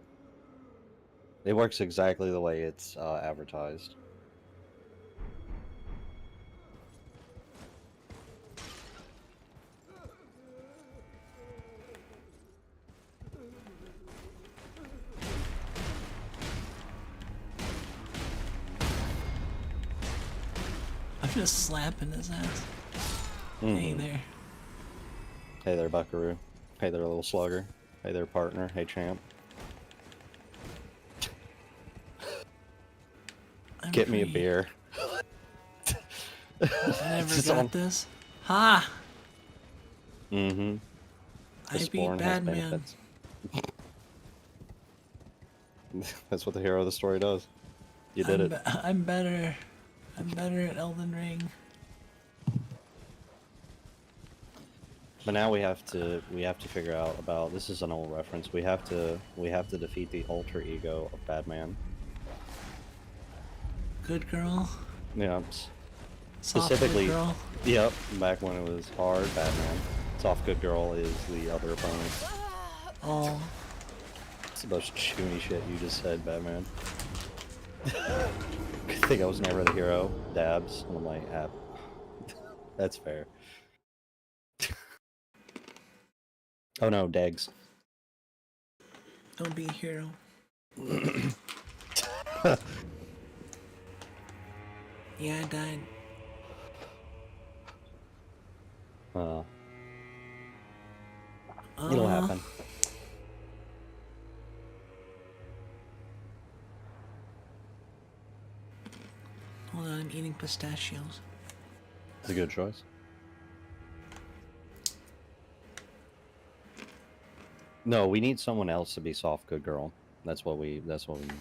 Speaker 2: It works exactly the way it's advertised.
Speaker 1: I I'm just slapping his ass. Hey there.
Speaker 2: Hey there, Buckaroo. Hey there, little slugger. Hey there, partner. Hey, champ. Get me a beer.
Speaker 1: I never got this. Ha!
Speaker 2: Mm-hmm.
Speaker 1: I beat Batman.
Speaker 2: That's what the hero of the story does. You did it.
Speaker 1: I'm better. I'm better at Elden Ring.
Speaker 2: But now we have to figure out about, this is an old reference. We have to defeat the alter ego of Batman.
Speaker 1: Good girl.
Speaker 2: Yeah.
Speaker 1: Soft
Speaker 2: Specifically,
Speaker 1: good girl.
Speaker 2: Yep, back when it was hard Batman. Soft good girl is the other opponent.
Speaker 1: Oh.
Speaker 2: It's the most choony shit you just said, Batman. I think I was never the hero. Dabs. And I'm like, that's fair. Oh no, Degs.
Speaker 1: Don't be a hero. Yeah, I died.
Speaker 2: It'll happen.
Speaker 1: Hold on, I'm eating pistachios.
Speaker 2: It's a good choice. No, we need someone else to be soft good girl. That's what we need.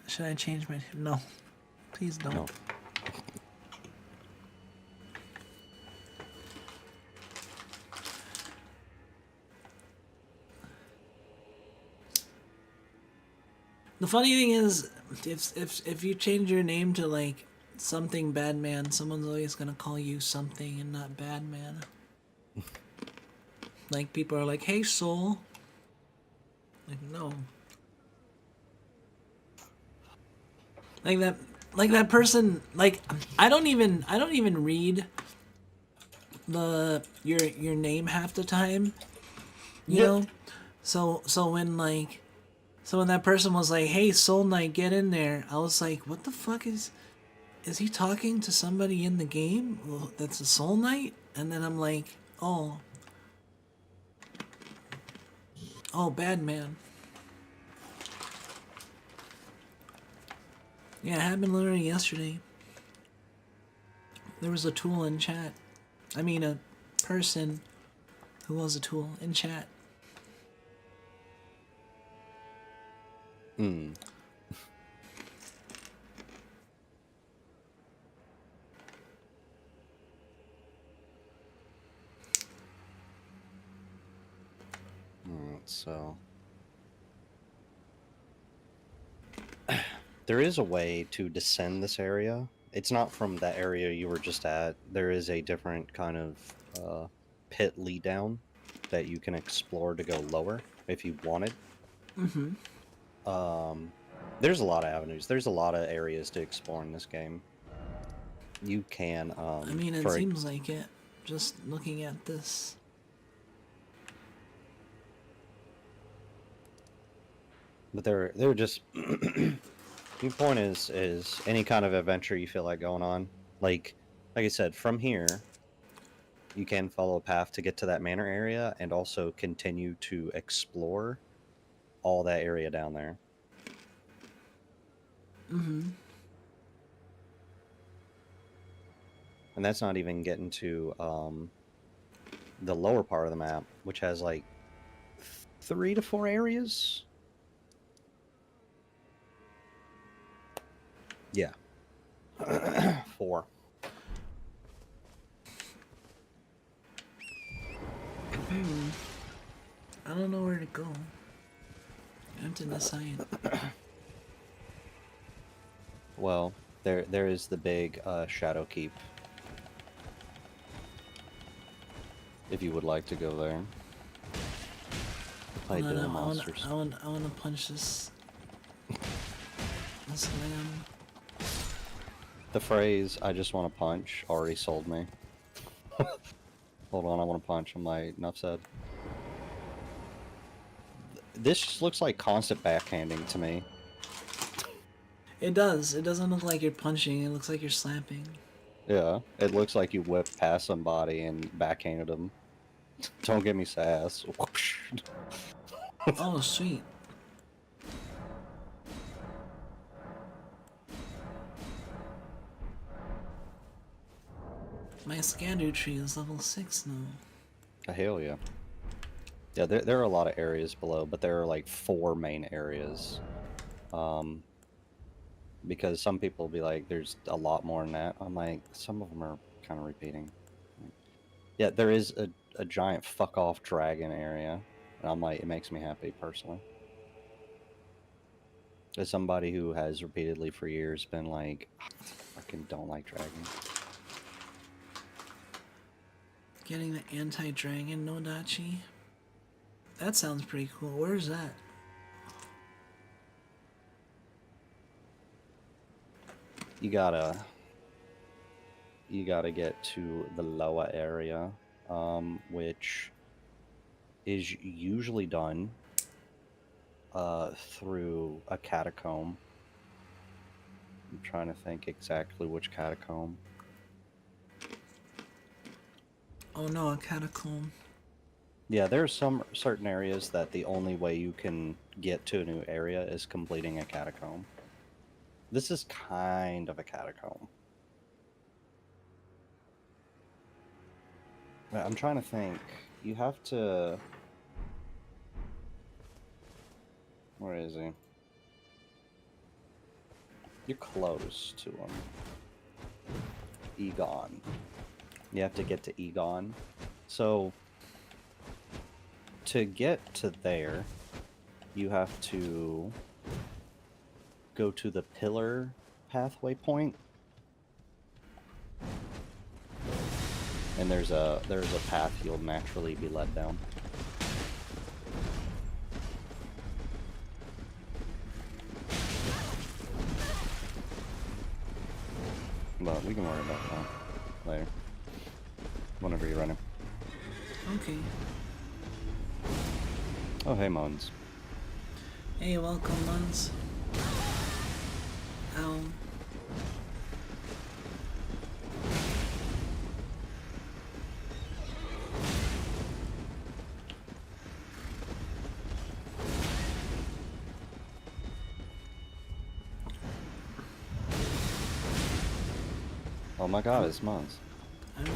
Speaker 1: Should I change my... No. Please don't.
Speaker 2: No.
Speaker 1: The funny thing is, if you change your name to like something Badman, someone's always gonna call you something and not Badman. Like people are like, "Hey, Soul." Like no. Like that person. Like I don't even read your name half the time. You know, so when that person was like, "Hey, Soul Knight, get in there," I was like, "What the fuck is he talking to somebody in the game that's a Soul Knight?" And then I'm like, "Oh, Badman." Yeah, it happened literally yesterday. There was a tool in chat. I mean, a person who was a tool in chat.
Speaker 2: So there is a way to descend this area. It's not from that area you were just at. There is a different kind of pit lead down that you can explore to go lower if you wanted. There's a lot of avenues. There's a lot of areas to explore in this game. You can.
Speaker 1: I mean, it seems like it. Just looking at this.
Speaker 2: But they're just. The point is any kind of adventure you feel like going on. Like I said, from here, you can follow a path to get to that manor area, and also continue to explore all that area down there. And that's not even getting to the lower part of the map, which has like 3 to 4 areas. Yeah. 4.
Speaker 1: I don't know where to go. I have to decide.
Speaker 2: Well, there is the big Shadow Keep. If you would like to go there.
Speaker 1: Hold on, I want to punch this lamb.
Speaker 2: The phrase "I just want to punch" already sold me. Hold on, I want to punch. I'm like, enough said. This just looks like constant backhanding to me.
Speaker 1: It does. It doesn't look like you're punching. It looks like you're slapping.
Speaker 2: Yeah, it looks like you whipped past somebody and backhanded them. Don't give me sass.
Speaker 1: Oh, sweet. My scatter tree is level 6 now.
Speaker 2: Hell yeah. Yeah, there are a lot of areas below, but there are like 4 main areas. Because some people will be like, there's a lot more than that. I'm like, some of them are kind of repeating. Yeah, there is a giant fuck off dragon area. And I'm like, it makes me happy personally. As somebody who has repeatedly for years been like, I fucking don't like dragons.
Speaker 1: Getting the anti-dragon Nodachi. That sounds pretty cool. Where's that?
Speaker 2: You gotta get to the lower area, which is usually done through a catacomb. I'm trying to think exactly which catacomb.
Speaker 1: Oh no, a catacomb.
Speaker 2: Yeah, there are some certain areas that the only way you can get to a new area is completing a catacomb. This is kind of a catacomb. I'm trying to think. You have to... Where is he? You're close to him. Egon. You have to get to Egon. So, to get to there, you have to go to the pillar pathway point. And there's a path you'll naturally be led down. But we can worry about that later. Whenever you're running.
Speaker 1: Okay.
Speaker 2: Oh, hey, Mons.
Speaker 1: Hey, welcome, Muns. Ow.
Speaker 2: Oh my god, it's Mons.
Speaker 1: I mean,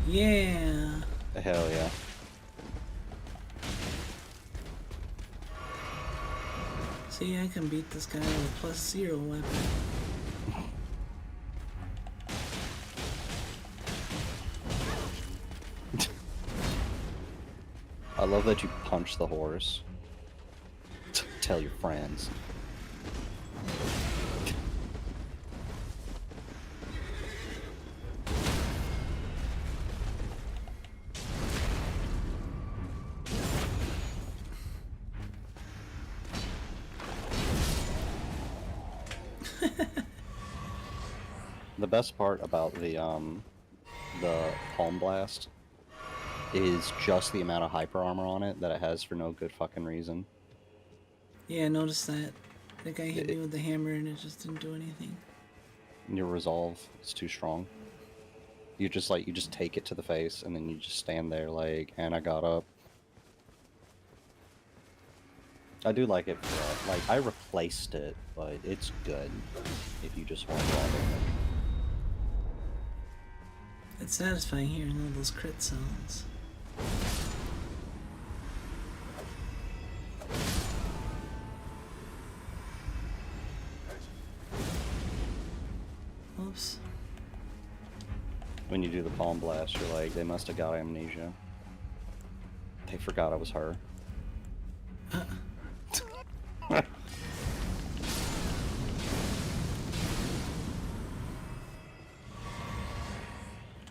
Speaker 1: yeah.
Speaker 2: Hell yeah.
Speaker 1: See, I can beat this guy with a +0 weapon.
Speaker 2: I love that you punch the horse. Tell your friends. The best part about the Palm Blast is just the amount of hyper armor on it that it has for no good fucking reason.
Speaker 1: Yeah, I noticed that. The guy hit me with the hammer and it just didn't do anything.
Speaker 2: Your resolve is too strong. You just take it to the face and then you just stand there like, and I got up. I do like it for that. Like, I replaced it, but it's good if you just want raw damage.
Speaker 1: It's satisfying hearing all those crit sounds. Oops.
Speaker 2: When you do the Palm Blast, you're like, they must have got amnesia. They forgot I was her.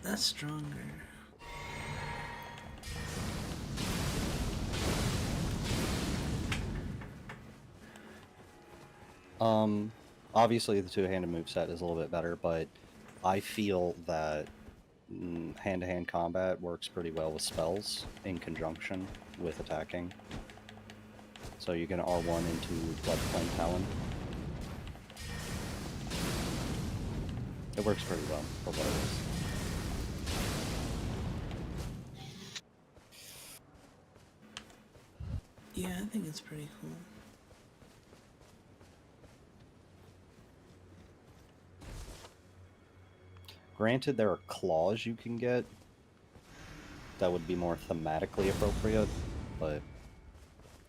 Speaker 1: That's stronger.
Speaker 2: Obviously the two-handed moveset is a little bit better, but I feel that hand-to-hand combat works pretty well with spells in conjunction with attacking. So you can R1 into Blood Flame Talon. It works pretty well for what it is.
Speaker 1: Yeah, I think it's pretty cool.
Speaker 2: Granted, there are claws you can get that would be more thematically appropriate, but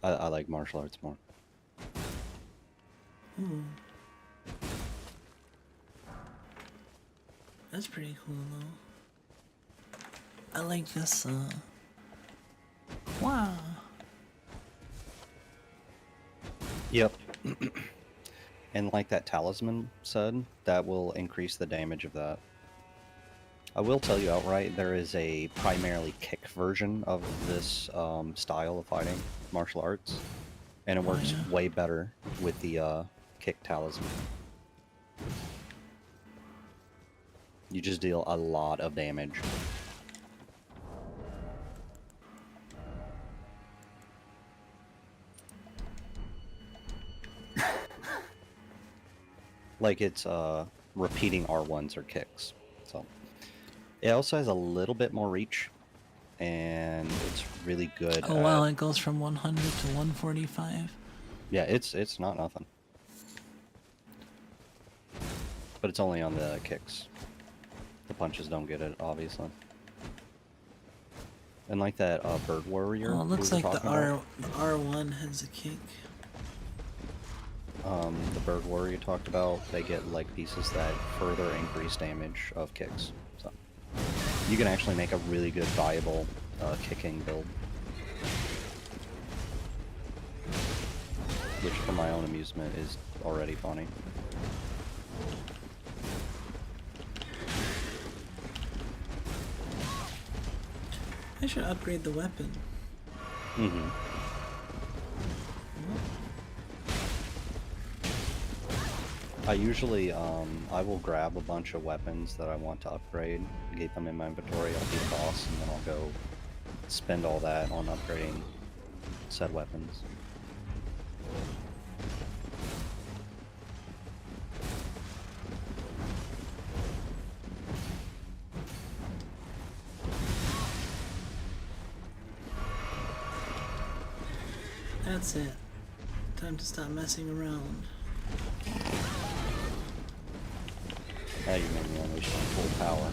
Speaker 2: I like martial arts more.
Speaker 1: Ooh. That's pretty cool though. I like this, wow.
Speaker 2: Yep. And like that talisman said, that will increase the damage of that. I will tell you outright, there is a primarily kick version of this style of fighting martial arts, and it works way better with the kick talisman. You just deal a lot of damage. Like it's repeating R1s or kicks. So it also has a little bit more reach, and it's really good.
Speaker 1: Oh wow, it goes from 100 to 145.
Speaker 2: Yeah, it's not nothing. But it's only on the kicks. The punches don't get it, obviously. And like that bird warrior.
Speaker 1: Oh, it looks like the R1 has a kick.
Speaker 2: The bird warrior you talked about, they get like pieces that further increase damage of kicks. So you can actually make a really good viable kicking build. Which for my own amusement is already funny.
Speaker 1: I should upgrade the weapon.
Speaker 2: Mm-hmm. I usually, I will grab a bunch of weapons that I want to upgrade, get them in my inventory, I'll be the boss, and then I'll go spend all that on upgrading said weapons.
Speaker 1: That's it. Time to stop messing around.
Speaker 2: Now you made me unleash my full power.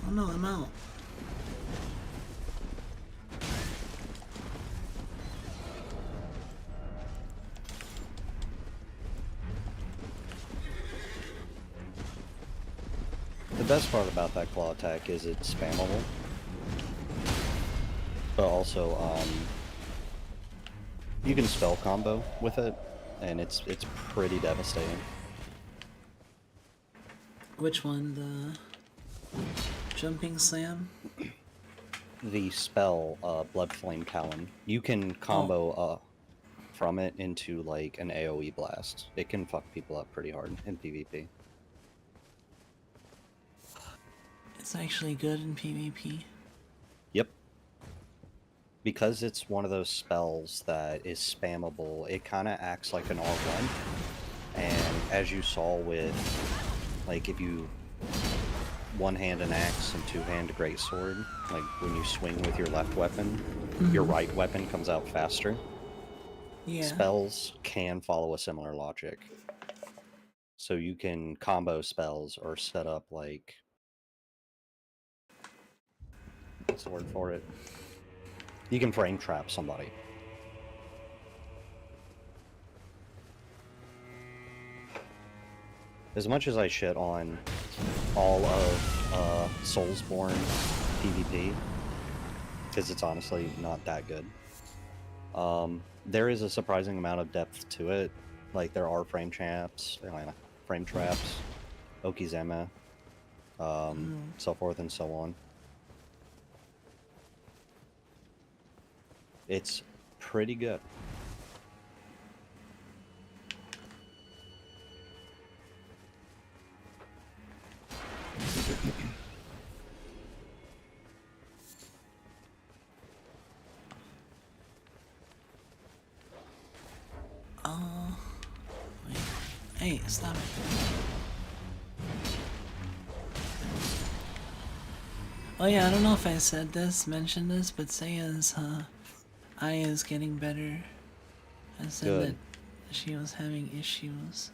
Speaker 1: Oh no, I'm out.
Speaker 2: The best part about that claw attack is it's spammable. But also, you can spell combo with it, and it's pretty devastating.
Speaker 1: Which one? The jumping slam?
Speaker 2: The spell, Blood Flame Talon, you can combo from it into like an AoE blast. It can fuck people up pretty hard in PvP.
Speaker 1: It's actually good in PvP.
Speaker 2: Yep. Because it's one of those spells that is spammable, it kind of acts like an R1. And as you saw with, like, if you one-hand an axe and two-hand a greatsword, like when you swing with your left weapon, your right weapon comes out faster.
Speaker 1: Yeah.
Speaker 2: Spells can follow a similar logic. So you can combo spells or set up, like, what's the word for it? You can frame trap somebody. As much as I shit on all of Soulsborne PvP, because it's honestly not that good, there is a surprising amount of depth to it. Like, there are frame traps, Okizeme, so forth and so on. It's pretty good.
Speaker 1: Wait. Hey, stop it. Oh yeah, I don't know if I mentioned this, but Seiya's eye is getting better. I said
Speaker 2: Good.
Speaker 1: that she was having issues.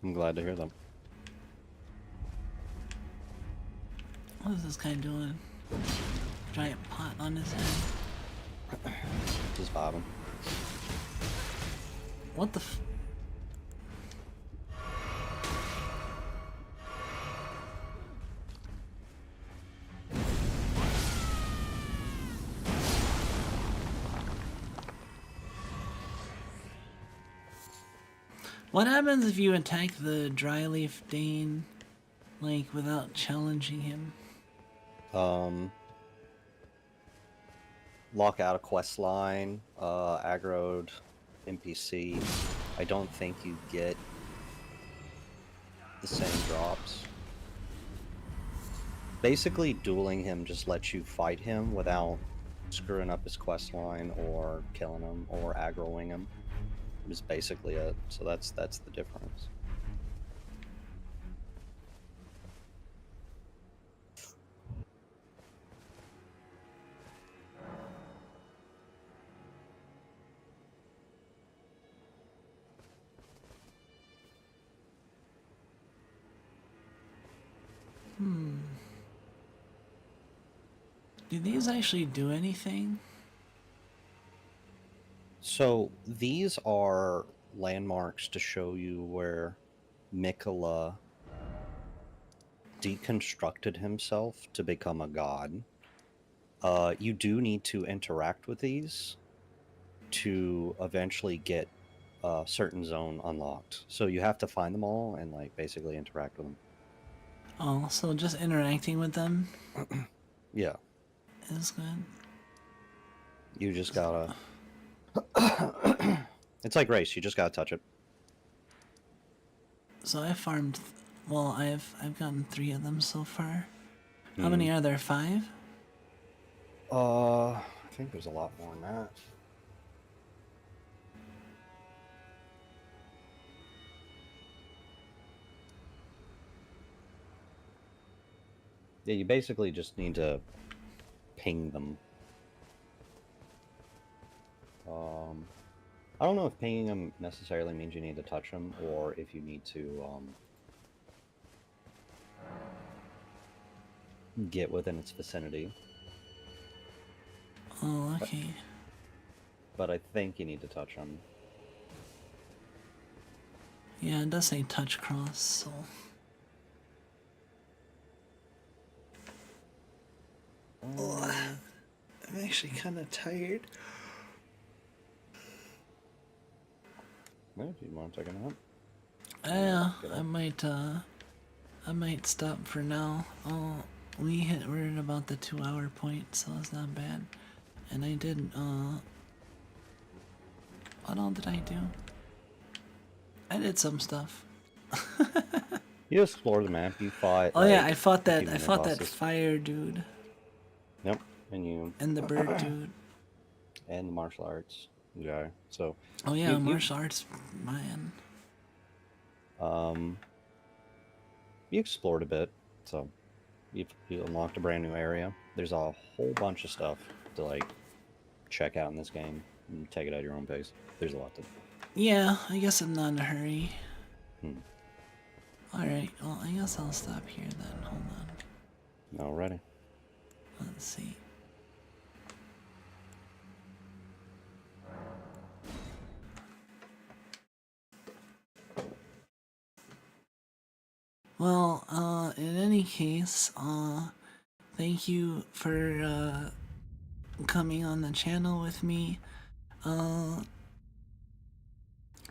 Speaker 2: I'm glad to hear them.
Speaker 1: What is this guy doing? Giant pot on his head.
Speaker 2: Just vibing.
Speaker 1: What the f- What happens if you attack the Dryleaf Dane, like, without challenging him?
Speaker 2: Lock out a quest line, aggroed NPC. I don't think you get the same drops. Basically, dueling him just lets you fight him without screwing up his quest line or killing him or aggroing him. Is basically it. So that's the difference.
Speaker 1: Do these actually do anything?
Speaker 2: So these are landmarks to show you where Mikola deconstructed himself to become a god. You do need to interact with these to eventually get a certain zone unlocked. So you have to find them all and like basically interact with them.
Speaker 1: Oh, so just interacting with them
Speaker 2: Yeah,
Speaker 1: is good.
Speaker 2: you just gotta. It's like race. You just gotta touch it.
Speaker 1: So I farmed, well, I've gotten 3 of them so far. How many are there? 5?
Speaker 2: I think there's a lot more than that. Yeah, you basically just need to ping them. I don't know if pinging them necessarily means you need to touch them, or if you need to get within its vicinity.
Speaker 1: Oh, okay.
Speaker 2: But I think you need to touch them.
Speaker 1: Yeah, it does say touch cross, so... I'm actually kind of tired.
Speaker 2: If you want to take a nap.
Speaker 1: Yeah,
Speaker 2: Get up.
Speaker 1: I might stop for now. Oh, we're at about the 2-hour point, so it's not bad. And I did, what all did I do? I did some stuff.
Speaker 2: You explore the map. You fought.
Speaker 1: Oh yeah,
Speaker 2: like,
Speaker 1: I fought
Speaker 2: a few
Speaker 1: that
Speaker 2: minor bosses.
Speaker 1: fire dude.
Speaker 2: Yep, and you
Speaker 1: And the bird dude.
Speaker 2: and the martial arts guy. So
Speaker 1: Oh yeah,
Speaker 2: you
Speaker 1: martial arts, man.
Speaker 2: you explored a bit. So you unlocked a brand new area. There's a whole bunch of stuff to like check out in this game and take it at your own pace. There's a lot to.
Speaker 1: Yeah, I guess I'm not in a hurry.
Speaker 2: Hmm.
Speaker 1: Alright, well, I guess I'll stop here then. Hold on.
Speaker 2: Alrighty.
Speaker 1: Let's see. Well, in any case, thank you for, coming on the channel with me.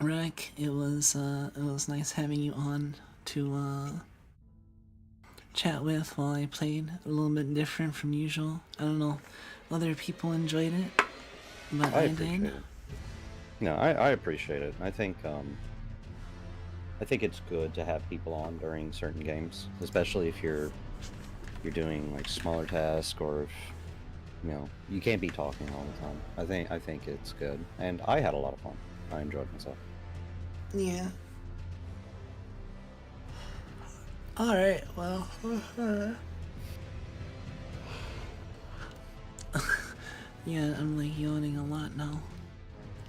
Speaker 1: Rick, it was nice having you on to, chat with while I played. A little bit different from usual. I don't know, other people enjoyed it, but I
Speaker 2: appreciate
Speaker 1: did.
Speaker 2: it. No, I appreciate it. I think it's good to have people on during certain games, especially if you're doing like smaller tasks or if you can't be talking all the time. I think it's good, and I had a lot of fun. I enjoyed myself.
Speaker 1: Yeah. Alright, well. Yeah, I'm like yawning a lot now.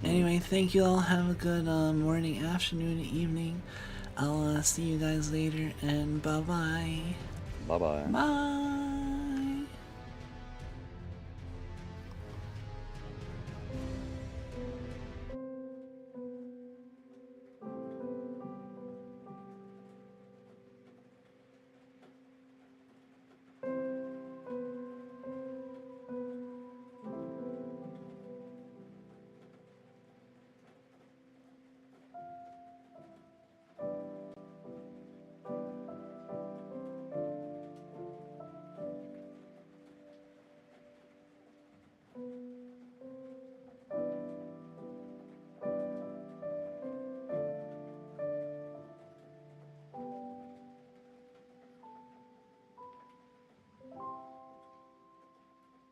Speaker 1: Anyway, thank you all. Have a good morning, afternoon, evening. I'll see you guys later, and bye-bye.
Speaker 2: Bye-bye.
Speaker 1: Bye.